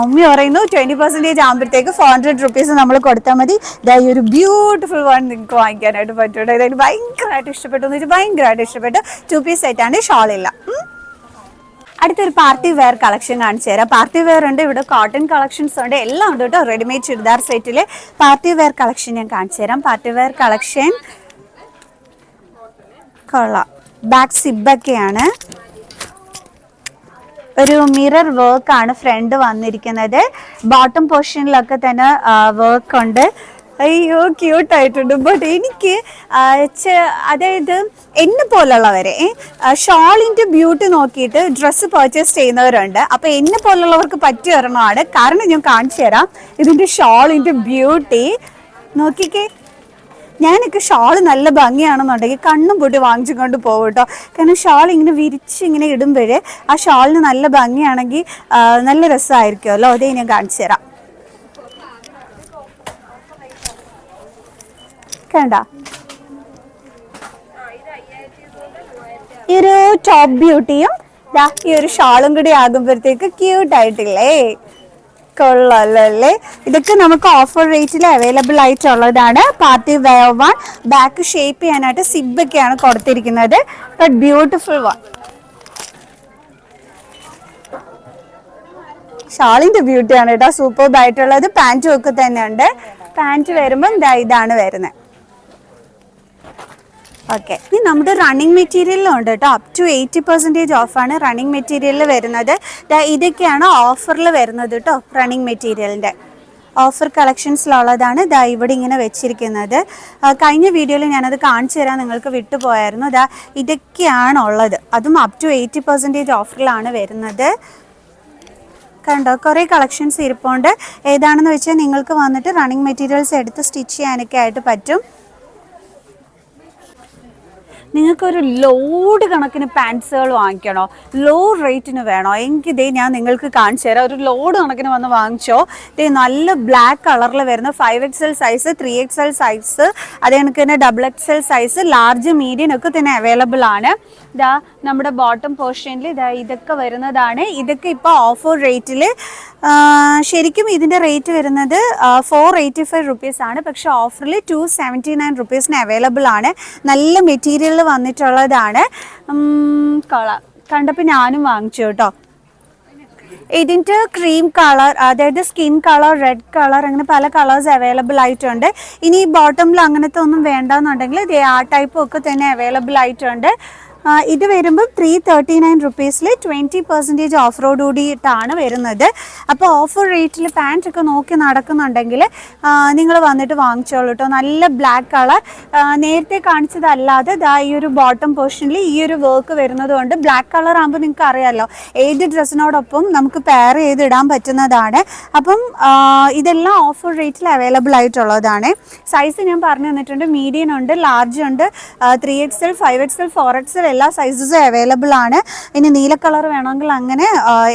ഉമ്മി പറയുന്നു 20% ആകുമ്പോഴത്തേക്ക് 400 റുപ്പീസ് നമ്മൾ കൊടുത്താൽ മതി. ഈ ഒരു ബ്യൂട്ടിഫുൾ വൺ നിങ്ങൾക്ക് വാങ്ങിക്കാനായിട്ട് പറ്റുള്ളൂ. ഇതായത് ഭയങ്കരമായിട്ട് ഇഷ്ടപ്പെട്ടു എന്ന് വെച്ചാൽ ഭയങ്കരമായിട്ട് ഇഷ്ടപ്പെട്ടു. 2 പീസ് സെറ്റാണ്, ഷോളില്ല. അടുത്തൊരു പാർട്ടി വെയർ കളക്ഷൻ കാണിച്ചു തരാം. പാർട്ടി വെയർ ഉണ്ട്, ഇവിടെ കോട്ടൺ കളക്ഷൻസ് ഉണ്ട്, എല്ലാം ഉണ്ട് കേട്ടോ. റെഡിമെയ്ഡ് ചുരിദാർ സെറ്റിൽ പാർട്ടി വെയർ കളക്ഷൻ ഞാൻ കാണിച്ചു തരാം. പാർട്ടി വെയർ കളക്ഷൻ കൊള്ളാം. ബാക്ക് സിബൊക്കെയാണ്. ഒരു മിറർ വർക്കാണ് ഫ്രണ്ട് വന്നിരിക്കുന്നത്. ബോട്ടം പോർഷനിലൊക്കെ തന്നെ വർക്ക് ഉണ്ട്. അയ്യോ, ക്യൂട്ടായിട്ടുണ്ട്. ബട്ട് എനിക്ക് അതായത് എന്നെ പോലുള്ളവരെ ഷോളിൻ്റെ ബ്യൂട്ടി നോക്കിയിട്ട് ഡ്രസ്സ് പർച്ചേസ് ചെയ്യുന്നവരുണ്ട്. അപ്പോൾ എന്നെ പോലുള്ളവർക്ക് പറ്റിയ ഒരെണ്ണമാണ്. കാരണം ഞാൻ കാണിച്ചു തരാം. ഇതിൻ്റെ ഷോളിൻ്റെ ബ്യൂട്ടി നോക്കിക്കേ. ഞാനൊക്കെ ഷാൾ നല്ല ഭംഗിയാണെന്നുണ്ടെങ്കിൽ കണ്ണും പൊട്ടി വാങ്ങിച്ചു കൊണ്ട് പോകും കേട്ടോ. കാരണം ഷാൾ ഇങ്ങനെ വിരിച്ച് ഇങ്ങനെ ഇടുമ്പോഴേ ആ ഷാളിന് നല്ല ഭംഗിയാണെങ്കിൽ നല്ല രസമായിരിക്കുമല്ലോ. അതേ ഞാൻ കാണിച്ചു തരാം. കണ്ട ഈ ഒരു ടോപ്പ് ബ്യൂട്ടിയും ഈ ഒരു ഷാളും കൂടി ആകുമ്പോഴത്തേക്ക് ക്യൂട്ടായിട്ടില്ലേ? കൊള്ളാല്ലേ? ഇതൊക്കെ നമുക്ക് ഓഫർ റേറ്റിൽ അവൈലബിൾ ആയിട്ടുള്ളതാണ്. Party wear one. Back shape ചെയ്യാനായിട്ട് സിബൊക്കെയാണ് കൊടുത്തിരിക്കുന്നത്. But beautiful one. ഷാളിന്റെ ബ്യൂട്ടിയാണ് കേട്ടോ, സൂപ്പർബ് ആയിട്ടുള്ളത്. പാൻറ്റും ഒക്കെ തന്നെ ഉണ്ട്. പാൻറ്റ് വരുമ്പം ഇതാണ് വരുന്നത്. ഓക്കെ, ഇനി നമ്മുടെ റണ്ണിങ് മെറ്റീരിയലിലും ഉണ്ട് കേട്ടോ. അപ് ടു 80% ഓഫാണ് റണ്ണിങ് മെറ്റീരിയലിൽ വരുന്നത്. ഇതൊക്കെയാണ് ഓഫറിൽ വരുന്നത് കേട്ടോ റണ്ണിങ് മെറ്റീരിയലിൻ്റെ. ഓഫർ കളക്ഷൻസിലുള്ളതാണ് ഇതാ ഇവിടെ ഇങ്ങനെ വെച്ചിരിക്കുന്നത്. കഴിഞ്ഞ വീഡിയോയിൽ ഞാനത് കാണിച്ചു തരാൻ നിങ്ങൾക്ക് വിട്ടുപോയായിരുന്നു. ഇതാ ഇതൊക്കെയാണുള്ളത്, അതും അപ് ടു 80% ഓഫറിലാണ് വരുന്നത്. കണ്ടോ, കുറേ കളക്ഷൻസ് ഇരിപ്പുണ്ട്. ഏതാണെന്ന് വെച്ചാൽ നിങ്ങൾക്ക് വന്നിട്ട് റണ്ണിങ് മെറ്റീരിയൽസ് എടുത്ത് സ്റ്റിച്ച് ചെയ്യാനൊക്കെ ആയിട്ട് പറ്റും. നിങ്ങൾക്കൊരു ലോഡ് കണക്കിന് പാൻസുകൾ വാങ്ങിക്കണോ, ലോ റേറ്റിന് വേണോ എങ്കിൽ ഇതേ ഞാൻ നിങ്ങൾക്ക് കാണിച്ചു തരാം. ഒരു ലോഡ് കണക്കിന് വന്ന് വാങ്ങിച്ചോ. ഇതേ നല്ല ബ്ലാക്ക് കളറിൽ വരുന്ന 5XL സൈസ്, 3XL സൈസ്, അതേ കണക്ക് തന്നെ XXL സൈസ്, ലാർജ് മീഡിയം ഒക്കെ തന്നെ അവൈലബിൾ ആണ്. ഇതാ നമ്മുടെ ബോട്ടം പോർഷനിൽ ഇതാ ഇതൊക്കെ വരുന്നതാണ്. ഇതൊക്കെ ഇപ്പോൾ ഓഫർ റേറ്റിൽ, ശരിക്കും ഇതിൻ്റെ റേറ്റ് വരുന്നത് 485 റുപ്പീസ് ആണ്. പക്ഷെ ഓഫറിൽ 279 റുപ്പീസിന് അവൈലബിൾ ആണ്. നല്ല മെറ്റീരിയൽ വന്നിട്ടുള്ളതാണ്. കണ്ടപ്പോൾ ഞാനും വാങ്ങിച്ചു കേട്ടോ. ഇതിൻ്റെ ക്രീം കളർ, അതായത് സ്കിൻ കളർ, റെഡ് കളർ, അങ്ങനെ പല കളേഴ്സ് അവൈലബിൾ ആയിട്ടുണ്ട്. ഇനി ബോട്ടമിൽ അങ്ങനത്തെ ഒന്നും വേണ്ടെന്നുണ്ടെങ്കിൽ ഇത് ആ ടൈപ്പും ഒക്കെ തന്നെ അവൈലബിൾ ആയിട്ടുണ്ട്. ഇത് വരുമ്പം 339 റുപ്പീസിൽ 20% ഓഫറോട് കൂടിയിട്ടാണ് വരുന്നത്. അപ്പോൾ ഓഫർ റേറ്റിൽ പാൻറ്റ് ഒക്കെ നോക്കി നടക്കുന്നുണ്ടെങ്കിൽ നിങ്ങൾ വന്നിട്ട് വാങ്ങിച്ചോളൂ കേട്ടോ. നല്ല ബ്ലാക്ക് കളർ, നേരത്തെ കാണിച്ചതല്ലാതെ ഇതാ ഈ ഒരു ബോട്ടം പോർഷനിൽ ഈ ഒരു വർക്ക് വരുന്നത് കൊണ്ട് ബ്ലാക്ക് കളർ ആകുമ്പോൾ നിങ്ങൾക്ക് അറിയാമല്ലോ ഏത് ഡ്രസ്സിനോടൊപ്പം നമുക്ക് പെയർ ചെയ്ത് ഇടാൻ പറ്റുന്നതാണ്. അപ്പം ഇതെല്ലാം ഓഫർ റേറ്റിൽ അവൈലബിൾ ആയിട്ടുള്ളതാണ്. സൈസ് ഞാൻ പറഞ്ഞു തന്നിട്ടുണ്ട്. മീഡിയം ഉണ്ട്, ലാർജ് ഉണ്ട്, 3XL, 5XL, 4XL എല്ലാ സൈസസും അവൈലബിൾ ആണ്. ഇനി നീല കളർ വേണമെങ്കിൽ അങ്ങനെ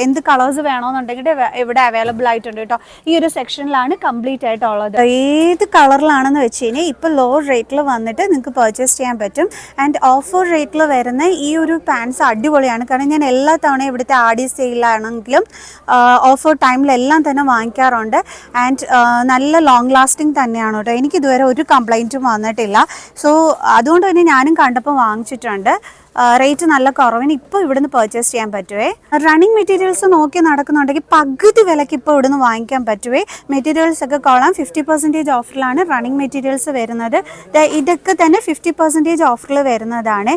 എന്ത് കളേഴ്സ് വേണമെന്നുണ്ടെങ്കിൽ ഇവിടെ അവൈലബിൾ ആയിട്ടുണ്ട് കേട്ടോ. ഈ ഒരു സെക്ഷനിലാണ് കംപ്ലീറ്റ് ആയിട്ടുള്ളത്. ഏത് കളറിലാണെന്ന് വെച്ച് കഴിഞ്ഞാൽ ഇപ്പോൾ ലോ റേറ്റിൽ വന്നിട്ട് നിങ്ങൾക്ക് പർച്ചേസ് ചെയ്യാൻ പറ്റും. ആൻഡ് ഓഫർ റേറ്റിൽ വരുന്ന ഈ ഒരു പാൻസ് അടിപൊളിയാണ്. കാരണം ഞാൻ എല്ലാ തവണയും ഇവിടുത്തെ ആഡി സെയിലാണെങ്കിലും ഓഫർ ടൈമിലെല്ലാം തന്നെ വാങ്ങിക്കാറുണ്ട്. ആൻഡ് നല്ല ലോങ് ലാസ്റ്റിംഗ് തന്നെയാണ് കേട്ടോ. എനിക്കിതുവരെ ഒരു കംപ്ലൈൻറ്റും വന്നിട്ടില്ല. സോ അതുകൊണ്ട് തന്നെ ഞാനും കണ്ടപ്പോൾ വാങ്ങിച്ചിട്ടുണ്ട്. റേറ്റ് നല്ല കുറവിന് ഇപ്പോൾ ഇവിടുന്ന് പർച്ചേസ് ചെയ്യാൻ പറ്റുമേ. റണ്ണിങ് മെറ്റീരിയൽസ് നോക്കി നടക്കുന്നുണ്ടെങ്കിൽ പകുതി വിലയ്ക്ക് ഇപ്പോൾ ഇവിടുന്ന് വാങ്ങിക്കാൻ പറ്റുമേ. മെറ്റീരിയൽസ് ഒക്കെ കൊള്ളാം. 50% ഓഫറിലാണ് റണ്ണിങ് മെറ്റീരിയൽസ് വരുന്നത്. ഇതൊക്കെ തന്നെ 50% ഓഫറിൽ വരുന്നതാണ്.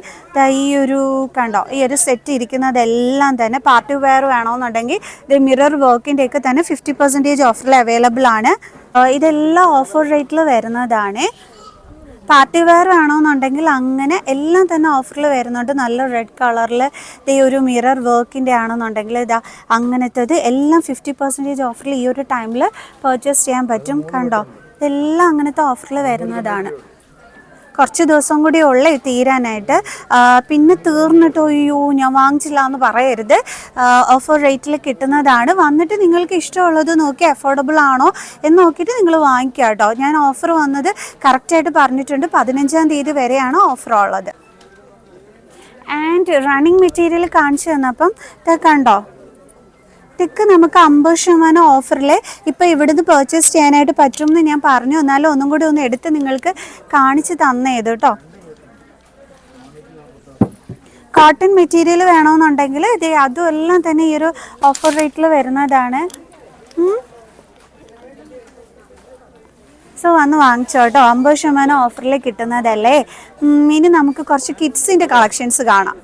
ഈ ഒരു കണ്ടോ, ഈ ഒരു സെറ്റ് ഇരിക്കുന്നതെല്ലാം തന്നെ പാർട്ടി വെയർ വേണമെന്നുണ്ടെങ്കിൽ ഇത് മിറർ വർക്കിൻ്റെ ഒക്കെ തന്നെ 50% ഓഫറിൽ അവൈലബിൾ ആണ്. ഇതെല്ലാം ഓഫർ റേറ്റിൽ വരുന്നതാണ്. പാർട്ടി വെയർ വേണമെന്നുണ്ടെങ്കിൽ അങ്ങനെ എല്ലാം തന്നെ ഓഫറിൽ വരുന്നുണ്ട്. നല്ല റെഡ് കളറിൽ ഈ ഒരു മിറർ വർക്കിൻ്റെ ആണെന്നുണ്ടെങ്കിൽ ഇതാ അങ്ങനത്തേത് എല്ലാം 50% ഓഫറിൽ ഈ ഒരു ടൈമിൽ പർച്ചേസ് ചെയ്യാൻ പറ്റും. കണ്ടോ, ഇതെല്ലാം അങ്ങനത്തെ ഓഫറിൽ വരുന്നതാണ്. കുറച്ച് ദിവസം കൂടി ഉള്ളേ തീരാനായിട്ട്. പിന്നെ തീർന്നിട്ടോ അയ്യോ ഞാൻ വാങ്ങിച്ചില്ല എന്ന് പറയരുത്. ഓഫർ റേറ്റിൽ കിട്ടുന്നതാണ്. വന്നിട്ട് നിങ്ങൾക്ക് ഇഷ്ടമുള്ളത് നോക്കി അഫോർഡബിൾ ആണോ എന്ന് നോക്കിയിട്ട് നിങ്ങൾ വാങ്ങിക്കുക കേട്ടോ. ഞാൻ ഓഫർ വന്നത് കറക്റ്റായിട്ട് പറഞ്ഞിട്ടുണ്ട്. 15-ാം തീയതി വരെയാണ് ഓഫർ ഉള്ളത്. ആൻഡ് റണ്ണിങ് മെറ്റീരിയൽ കാണിച്ചു തന്നപ്പം കണ്ടോ, ഇതൊക്കെ നമുക്ക് 50% ഓഫറിൽ ഇപ്പോൾ ഇവിടുന്ന് പർച്ചേസ് ചെയ്യാനായിട്ട് പറ്റുമെന്ന് ഞാൻ പറഞ്ഞു. എന്നാലും ഒന്നും കൂടി ഒന്ന് എടുത്ത് നിങ്ങൾക്ക് കാണിച്ച് തന്നേത് കേട്ടോ. കോട്ടൺ മെറ്റീരിയൽ വേണമെന്നുണ്ടെങ്കിൽ ഇത് അതും എല്ലാം തന്നെ ഈ ഒരു ഓഫർ റേറ്റിൽ വരുന്നതാണ്. സോ വന്ന് വാങ്ങിച്ചോ കേട്ടോ. 50% ഓഫറിൽ കിട്ടുന്നതല്ലേ. ഇനി നമുക്ക് കുറച്ച് കിഡ്സിൻ്റെ കളക്ഷൻസ് കാണാം.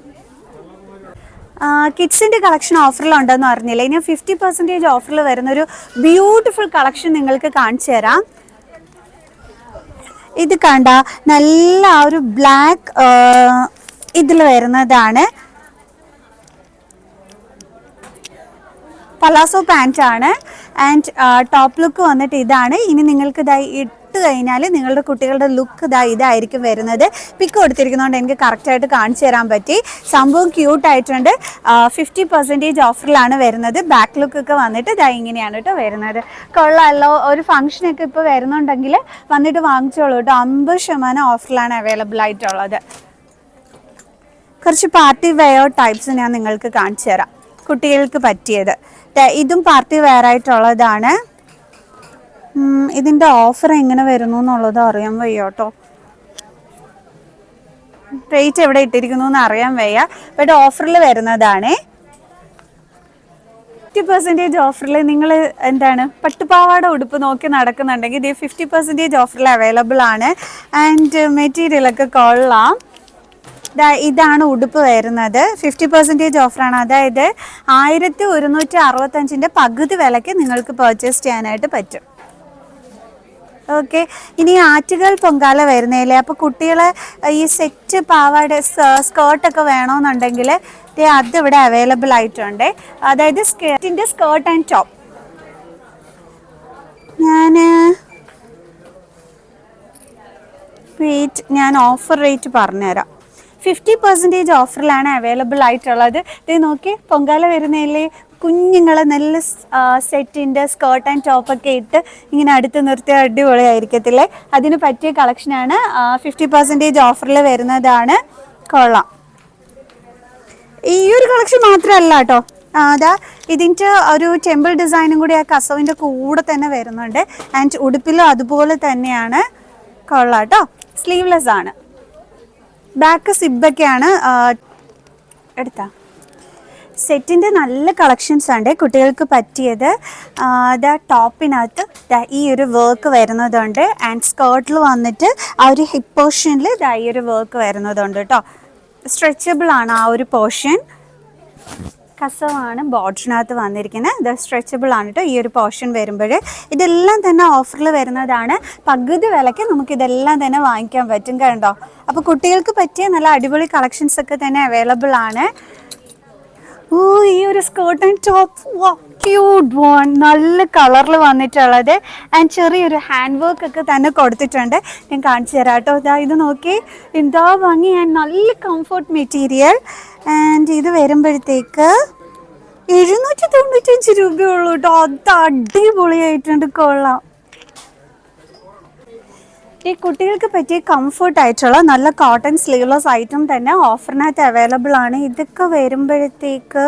കിഡ്സിൻ്റെ കളക്ഷൻ ഓഫറിലുണ്ടെന്ന് പറഞ്ഞില്ലേ. ഇനി 50% ഓഫറിൽ വരുന്നൊരു ബ്യൂട്ടിഫുൾ കളക്ഷൻ നിങ്ങൾക്ക് കാണിച്ചു തരാം. ഇത് കണ്ട നല്ല ഒരു ബ്ലാക്ക് ഇതിൽ വരുന്നതാണ്. പലാസോ പാൻറ്റാണ്. ആൻഡ് ടോപ്പ് ലുക്ക് വന്നിട്ട് ഇതാണ്. ഇനി നിങ്ങൾക്ക് ഇട്ട് കഴിഞ്ഞാൽ നിങ്ങളുടെ കുട്ടികളുടെ ലുക്ക് ഇതായിരിക്കും വരുന്നത്. പിക്ക് കൊടുത്തിരിക്കുന്നതുകൊണ്ട് എനിക്ക് കറക്റ്റായിട്ട് കാണിച്ചു തരാൻ പറ്റി. സംഭവം ക്യൂട്ടായിട്ടുണ്ട്. 50% ഓഫറിലാണ് വരുന്നത്. ബാക്ക് ലുക്കൊക്കെ വന്നിട്ട് ഇങ്ങനെയാണ് കേട്ടോ വരുന്നത്. കൊള്ളാമല്ലോ. ഒരു ഫംഗ്ഷനൊക്കെ ഇപ്പോൾ വരുന്നുണ്ടെങ്കിൽ വന്നിട്ട് വാങ്ങിച്ചോളൂ കേട്ടോ. 50% ഓഫറിലാണ് അവൈലബിൾ ആയിട്ടുള്ളത്. കുറച്ച് പാർട്ടി വെയർ ടൈപ്സ് ഞാൻ നിങ്ങൾക്ക് കാണിച്ചു തരാം, കുട്ടികൾക്ക് പറ്റിയത്. ഇതും പാർട്ടി വെയർ ആയിട്ടുള്ളതാണ്. ഇതിൻ്റെ ഓഫർ എങ്ങനെ വരുന്നു എന്നുള്ളത് അറിയാൻ വയ്യ കേട്ടോ. റേറ്റ് എവിടെ ഇട്ടിരിക്കുന്നു എന്ന് അറിയാൻ വയ്യ. ബട്ട് ഓഫറിൽ വരുന്നതാണ്. 50% ഓഫറിൽ നിങ്ങൾ പട്ടുപാവാട ഉടുപ്പ് നോക്കി നടക്കുന്നുണ്ടെങ്കിൽ ഇത് 50% ഓഫറിൽ അവൈലബിൾ ആണ്. ആൻഡ് മെറ്റീരിയലൊക്കെ കൊള്ളാം. ഇതാണ് ഉടുപ്പ് വരുന്നത്. 50% ഓഫറാണ്. അതായത് 1165 പകുതി വിലയ്ക്ക് നിങ്ങൾക്ക് പർച്ചേസ് ചെയ്യാനായിട്ട് പറ്റും. ഓക്കെ, ഇനി ആറ്റുകാൽ പൊങ്കാല വരുന്നേലേ, അപ്പോൾ കുട്ടികളെ ഈ സെറ്റ് പാവാട സ്കേർട്ടൊക്കെ വേണമെന്നുണ്ടെങ്കിൽ അതിവിടെ അവൈലബിൾ ആയിട്ടുണ്ട്. അതായത് സ്കേർട്ടിൻ്റെ സ്കേർട്ട് ആൻഡ് ടോപ്പ്. ഞാൻ ഓഫർ റേറ്റ് പറഞ്ഞുതരാം. 50% ഓഫറിലാണ് അവൈലബിൾ ആയിട്ടുള്ളത്. ഇത് നോക്കി, പൊങ്കാല വരുന്നതിൽ കുഞ്ഞുങ്ങളെ നല്ല സെറ്റിൻ്റെ സ്കേർട്ട് ആൻഡ് ടോപ്പൊക്കെ ഇട്ട് ഇങ്ങനെ അടുത്ത് നിർത്തിയ അടിപൊളിയായിരിക്കത്തില്ലേ? അതിന് പറ്റിയ കളക്ഷനാണ്. 50% ഓഫറിൽ വരുന്നതാണ്. കൊള്ളാം. ഈ ഒരു കളക്ഷൻ മാത്രമല്ല കേട്ടോ, അതാ ഇതിൻ്റെ ഒരു ടെമ്പിൾ ഡിസൈനും കൂടി ആ കസവിൻ്റെ കൂടെ തന്നെ വരുന്നുണ്ട്. ആൻഡ് ഉടുപ്പിലും അതുപോലെ തന്നെയാണ്. കൊള്ളാം കേട്ടോ. സ്ലീവ്ലെസ് ആണ്. ബാക്ക് സിബൊക്കെയാണ്. എടുത്താ സെറ്റിൻ്റെ നല്ല കളക്ഷൻസ് ഉണ്ട് കുട്ടികൾക്ക് പറ്റിയത്. ടോപ്പിനകത്ത് ഈ ഒരു വർക്ക് വരുന്നതുണ്ട്. ആൻഡ് സ്കേർട്ടിൽ വന്നിട്ട് ആ ഒരു ഹിപ്പ് പോർഷനിൽ ഈ ഒരു വർക്ക് വരുന്നതുണ്ട് കേട്ടോ. സ്ട്രെച്ചബിൾ ആണ് ആ ഒരു പോർഷൻ. കസവാണ് ബോർഡറിനകത്ത് വന്നിരിക്കുന്നത്. ഇത് സ്ട്രെച്ചബിൾ ആണ് കേട്ടോ. ഈ ഒരു പോർഷൻ വരുമ്പോൾ ഇതെല്ലാം തന്നെ ഓഫറിൽ വരുന്നതാണ്. പകുതി വിലയ്ക്ക് നമുക്കിതെല്ലാം തന്നെ വാങ്ങിക്കാൻ പറ്റും കണ്ടോ. അപ്പോൾ കുട്ടികൾക്ക് പറ്റിയ നല്ല അടിപൊളി കളക്ഷൻസ് ഒക്കെ തന്നെ അവൈലബിൾ ആണ്. ഈ ഒരു skirt and top cute one, നല്ല കളറിൽ വന്നിട്ടുള്ളത്. ആൻഡ് ചെറിയൊരു ഹാൻഡ് വർക്ക് ഒക്കെ തന്നെ കൊടുത്തിട്ടുണ്ട്. ഞാൻ കാണിച്ചു തരാം കേട്ടോ. ഇത് നോക്കി, എന്താ ഭംഗി. ആൻഡ് നല്ല കംഫർട്ട് മെറ്റീരിയൽ. ആൻഡ് ഇത് വരുമ്പോഴത്തേക്ക് 795 രൂപയുള്ളൂ കേട്ടോ. അത് അടിപൊളിയായിട്ടുണ്ട്. കൊള്ളാം. ഈ കുട്ടികൾക്ക് പറ്റിയ കംഫർട്ട് ആയിട്ടുള്ള നല്ല കോട്ടൺ സ്ലീവ്ലെസ് ഐറ്റം തന്നെ ഓഫറിനകത്ത് അവൈലബിൾ ആണ്. ഇതൊക്കെ വരുമ്പോഴത്തേക്ക്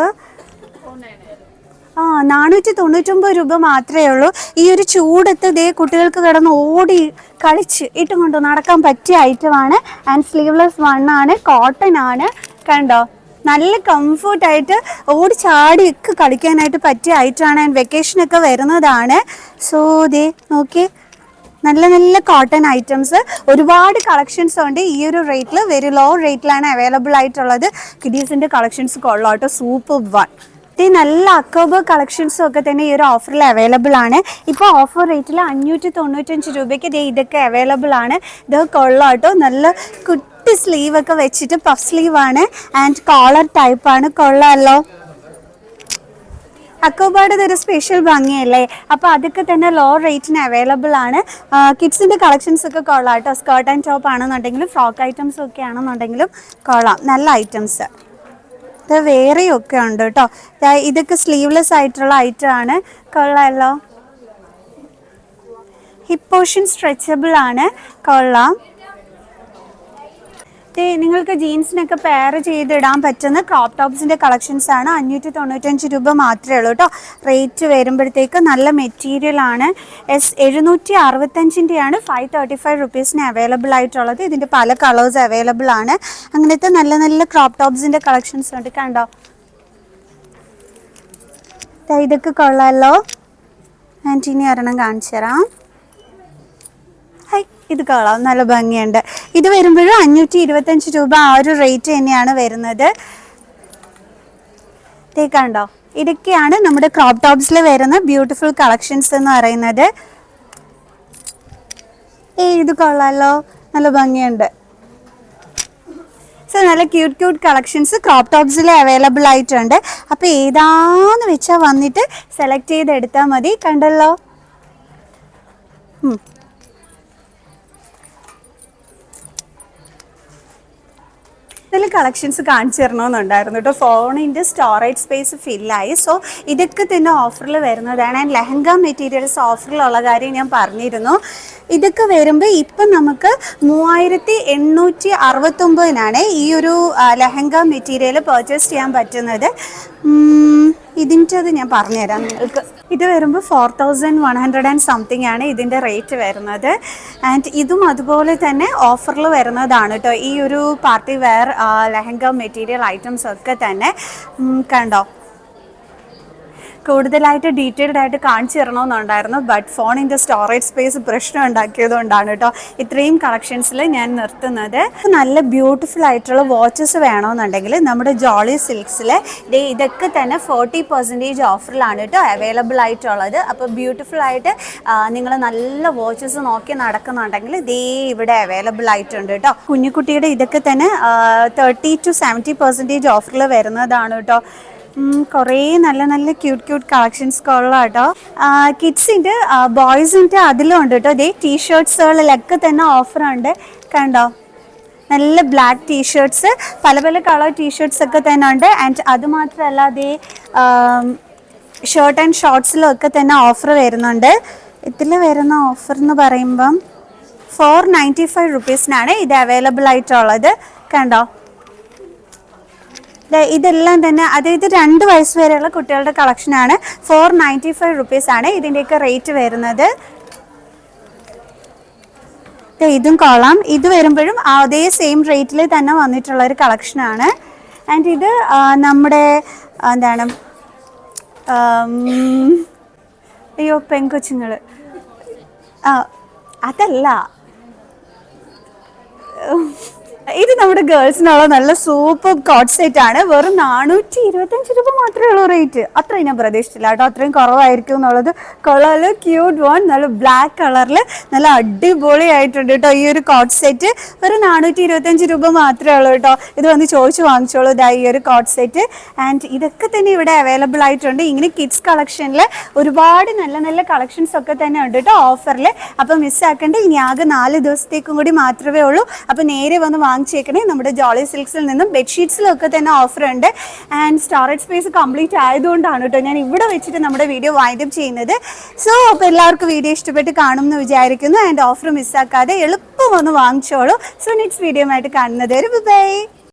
499 രൂപ മാത്രമേ ഉള്ളൂ. ഈ ഒരു ചൂടത്ത് കുട്ടികൾക്ക് കിടന്ന് ഓടി കളിച്ച് ഇട്ടും കൊണ്ട് നടക്കാൻ പറ്റിയ ഐറ്റമാണ്. ആൻഡ് സ്ലീവ്ലെസ് ആണ്, കോട്ടൺ ആണ്. കണ്ടോ, നല്ല കംഫർട്ടായിട്ട് ഓടി ചാടിയൊക്കെ കളിക്കാനായിട്ട് പറ്റിയ ഐറ്റമാണ്. ആൻഡ് വെക്കേഷനൊക്കെ വരുന്നതാണ്. സോ നോക്കി, നല്ല നല്ല കോട്ടൺ ഐറ്റംസ് ഒരുപാട് കളക്ഷൻസ് ഉണ്ട്. ഈ ഒരു റേറ്റിൽ വെരി ലോ റേറ്റിലാണ് അവൈലബിൾ ആയിട്ടുള്ളത്. കിഡീസിൻ്റെ കളക്ഷൻസ് കൊള്ളാം കേട്ടോ. Super one. നല്ല അക്കോബർ കളക്ഷൻസും ഒക്കെ തന്നെ ഈ ഒരു ഓഫറിൽ അവൈലബിൾ ആണ്. ഇപ്പോൾ ഓഫർ റേറ്റിൽ 595 രൂപയ്ക്ക് ഇതൊക്കെ അവൈലബിൾ ആണ്. ഇത് കൊള്ളാം കേട്ടോ. നല്ല കുട്ടി സ്ലീവൊക്കെ വെച്ചിട്ട് പഫ് സ്ലീവാണ്. ആൻഡ് കോളർ ടൈപ്പാണ്. കൊള്ളാമല്ലോ. അക്കോബാർഡ് ഇതൊരു സ്പെഷ്യൽ ഭംഗിയല്ലേ. അപ്പോൾ അതൊക്കെ തന്നെ ലോ റേറ്റിന് അവൈലബിൾ ആണ്. കിഡ്സിൻ്റെ കളക്ഷൻസ് ഒക്കെ കൊള്ളാം കേട്ടോ. സ്കേർട്ട് ആൻഡ് ടോപ്പ് ആണെന്നുണ്ടെങ്കിലും ഫ്രോക്ക് ഐറ്റംസ് ഒക്കെ ആണെന്നുണ്ടെങ്കിലും കൊള്ളാം. നല്ല ഐറ്റംസ്. ഇത് വേറെയൊക്കെ ഉണ്ട് കേട്ടോ. ഇതൊക്കെ സ്ലീവ്ലെസ് ആയിട്ടുള്ള ഐറ്റം ആണ്. കൊള്ളാമല്ലോ. ഹിപ്പ് പോർഷൻ സ്ട്രെച്ചബിൾ ആണ്. കൊള്ളാം. നിങ്ങൾക്ക് ജീൻസിനൊക്കെ പെയർ ചെയ്തിടാൻ പറ്റുന്ന ക്രോപ്പ് ടോപ്സിൻ്റെ കളക്ഷൻസ് ആണ്. 595 രൂപ മാത്രമേ ഉള്ളൂ കേട്ടോ. റേറ്റ് വരുമ്പോഴത്തേക്ക് നല്ല മെറ്റീരിയൽ ആണ്. 765-ൻ്റെയാണ് 535 റുപ്പീസിന് അവൈലബിൾ ആയിട്ടുള്ളത്. ഇതിൻ്റെ പല കളേഴ്സ് അവൈലബിൾ ആണ്. അങ്ങനത്തെ നല്ല നല്ല ക്രോപ്പ് ടോപ്സിൻ്റെ കളക്ഷൻസ് ഉണ്ട്. കണ്ടോ, ഇതൊക്കെ കൊള്ളാമല്ലോ. ആൻഡ് ഇനി ഒരെണ്ണം കാണിച്ചു തരാം. ഇത് കൊള്ളാം, നല്ല ഭംഗിയുണ്ട്. ഇത് വരുമ്പോഴും 525 രൂപ ആ ഒരു റേറ്റ് തന്നെയാണ് വരുന്നത്. കണ്ടോ, ഇതൊക്കെയാണ് നമ്മുടെ ക്രോപ്പ് ടോപ്സിൽ വരുന്ന ബ്യൂട്ടിഫുൾ കളക്ഷൻസ് എന്ന് പറയുന്നത്. ഇത് കൊള്ളാമല്ലോ, നല്ല ഭംഗിയുണ്ട്. സോ നല്ല ക്യൂട്ട് കളക്ഷൻസ് ക്രോപ്പ് ടോപ്സിൽ അവൈലബിൾ ആയിട്ടുണ്ട്. അപ്പോൾ ഏതാന്ന് വെച്ചാൽ വന്നിട്ട് സെലക്ട് ചെയ്തെടുത്താൽ മതി. കണ്ടല്ലോ. ഇതിൽ കളക്ഷൻസ് കാണിച്ചു തരണമെന്നുണ്ടായിരുന്നു കേട്ടോ. ഫോണിൻ്റെ സ്റ്റോറേജ് സ്പേസ് ഫില്ലായി. സോ ഇതൊക്കെ തന്നെ ഓഫറിൽ വരുന്നതാണ്. ആൻഡ് ലെഹങ്ക മെറ്റീരിയൽസ് ഓഫറിലുള്ള കാര്യം ഞാൻ പറഞ്ഞിരുന്നു. ഇതൊക്കെ വരുമ്പോൾ ഇപ്പം നമുക്ക് 3869-നാണ് ഈ ഒരു ലെഹങ്ക മെറ്റീരിയൽ പർച്ചേസ് ചെയ്യാൻ പറ്റുന്നത്. ഇതിൻ്റെത് ഞാൻ പറഞ്ഞുതരാം നിങ്ങൾക്ക്. ഇത് വരുമ്പോൾ 4100 ആൻഡ് സംതിങ് ആണ് ഇതിൻ്റെ റേറ്റ് വരുന്നത്. ആൻഡ് ഇതും അതുപോലെ തന്നെ ഓഫറിൽ വരുന്നതാണ് കേട്ടോ. ഈ ഒരു party wear lehenga material items ഒക്കെ തന്നെ കണ്ടോ. കൂടുതലായിട്ട് ഡീറ്റെയിൽഡ് ആയിട്ട് കാണിച്ചു തരണമെന്നുണ്ടായിരുന്നു. ബട്ട് ഫോണിൻ്റെ സ്റ്റോറേജ് സ്പേസ് പ്രശ്നം ഉണ്ടാക്കിയതുകൊണ്ടാണ് കേട്ടോ ഇത്രയും കളക്ഷൻസിൽ ഞാൻ നിർത്തുന്നത്. നല്ല ബ്യൂട്ടിഫുൾ ആയിട്ടുള്ള വാച്ചസ് വേണമെന്നുണ്ടെങ്കിൽ നമ്മുടെ ജോളി സിൽക്സിൽ ഇതൊക്കെ തന്നെ 40% ഓഫറിലാണ് കേട്ടോ അവൈലബിൾ ആയിട്ടുള്ളത്. അപ്പോൾ ബ്യൂട്ടിഫുൾ ആയിട്ട് നിങ്ങൾ നല്ല വാച്ചസ് നോക്കി നടക്കുന്നുണ്ടെങ്കിൽ ഇവിടെ അവൈലബിൾ ആയിട്ടുണ്ട് കേട്ടോ. കുഞ്ഞുകുട്ടിയുടെ ഇതൊക്കെ തന്നെ 30 to 70% ഓഫറിൽ വരുന്നതാണ് കേട്ടോ. കുറേ നല്ല നല്ല ക്യൂട്ട് കളക്ഷൻസ് കൊള്ളാം കേട്ടോ. കിഡ്സിൻ്റെ ബോയ്സിൻ്റെ അതിലും ഉണ്ട് കേട്ടോ. ടീഷർട്ട്സുകളിലൊക്കെ തന്നെ ഓഫറുണ്ട് കണ്ടോ. നല്ല ബ്ലാക്ക് ടീഷർട്ട്സ്, പല പല കളർ ടീഷർട്ട്സ് ഒക്കെ തന്നെ ഉണ്ട്. ആൻഡ് അതുമാത്രമല്ല ഷർട്ട് ആൻഡ് ഷോർട്ട്സിലും ഒക്കെ തന്നെ ഓഫർ വരുന്നുണ്ട്. ഇതിൽ വരുന്ന ഓഫർ എന്ന് പറയുമ്പം 495 റുപ്പീസിനാണ് ഇത് അവൈലബിൾ ആയിട്ടുള്ളത് കണ്ടോ. ഇതെല്ലാം തന്നെ അതായത് 2 വയസ്സ് വരെയുള്ള കുട്ടികളുടെ കളക്ഷനാണ്. 495 റുപ്പീസാണ് ഇതിൻ്റെയൊക്കെ റേറ്റ് വരുന്നത്. ഇതും കൊള്ളാം. ഇത് വരുമ്പോഴും അതേ സെയിം റേറ്റിൽ തന്നെ വന്നിട്ടുള്ള ഒരു കളക്ഷനാണ്. ആൻഡ് ഇത് നമ്മുടെ എന്താണ് അയ്യോ പെൺകൊച്ചുങ്ങൾ അതല്ല, ഇത് നമ്മുടെ ഗേൾസിനുള്ള നല്ല സൂപ്പർ കോട്ട് സെറ്റ് ആണ്. വെറും 425 രൂപ മാത്രമേ ഉള്ളൂ റേറ്റ്. അത്രയും ഞാൻ പ്രതീക്ഷിച്ചില്ല കേട്ടോ, അത്രയും കുറവായിരിക്കും എന്നുള്ളത്. കൊള്ളാല് ക്യൂട്ട് വൺ, നല്ല ബ്ലാക്ക് കളറിൽ നല്ല അടിപൊളി ആയിട്ടുണ്ട് കേട്ടോ ഈ ഒരു കോട്ട് സെറ്റ്. വെറും 425 രൂപ മാത്രമേ ഉള്ളൂ കേട്ടോ. ഇത് വന്ന് ചോദിച്ചു വാങ്ങിച്ചോളൂ ഈ ഒരു കോട്ട് സെറ്റ്. ആൻഡ് ഇതൊക്കെ തന്നെ ഇവിടെ അവൈലബിൾ ആയിട്ടുണ്ട്. ഇങ്ങനെ കിഡ്സ് കളക്ഷനിൽ ഒരുപാട് നല്ല നല്ല കളക്ഷൻസ് ഒക്കെ തന്നെ ഉണ്ട് കേട്ടോ ഓഫറിൽ. അപ്പോൾ മിസ്സാക്കേണ്ട, ഇനി ആകെ 4 ദിവസത്തേക്കും കൂടി മാത്രമേ ഉള്ളൂ. അപ്പോൾ നേരെ വന്ന് വാങ്ങിച്ചേക്കണേ. നമ്മുടെ ജോളി സിൽക്സിൽ നിന്നും ബെഡ്ഷീറ്റ്സിലൊക്കെ തന്നെ ഓഫർ ഉണ്ട്. ആൻഡ് സ്റ്റോറേജ് സ്പേസ് കംപ്ലീറ്റ് ആയതുകൊണ്ടാണ് കേട്ടോ ഞാൻ ഇവിടെ വെച്ചിട്ട് നമ്മുടെ വീഡിയോ വൈൻഡപ്പ് ചെയ്യുന്നത്. സോ അപ്പോൾ എല്ലാവർക്കും വീഡിയോ ഇഷ്ടപ്പെട്ട് കാണും എന്ന് വിചാരിക്കുന്നു. ആൻഡ് ഓഫർ മിസ്സാക്കാതെ എളുപ്പം ഒന്ന് വാങ്ങിച്ചോളൂ. സോ നെക്സ്റ്റ് വീഡിയോ ആയിട്ട് കാണുന്നത് ബൈ.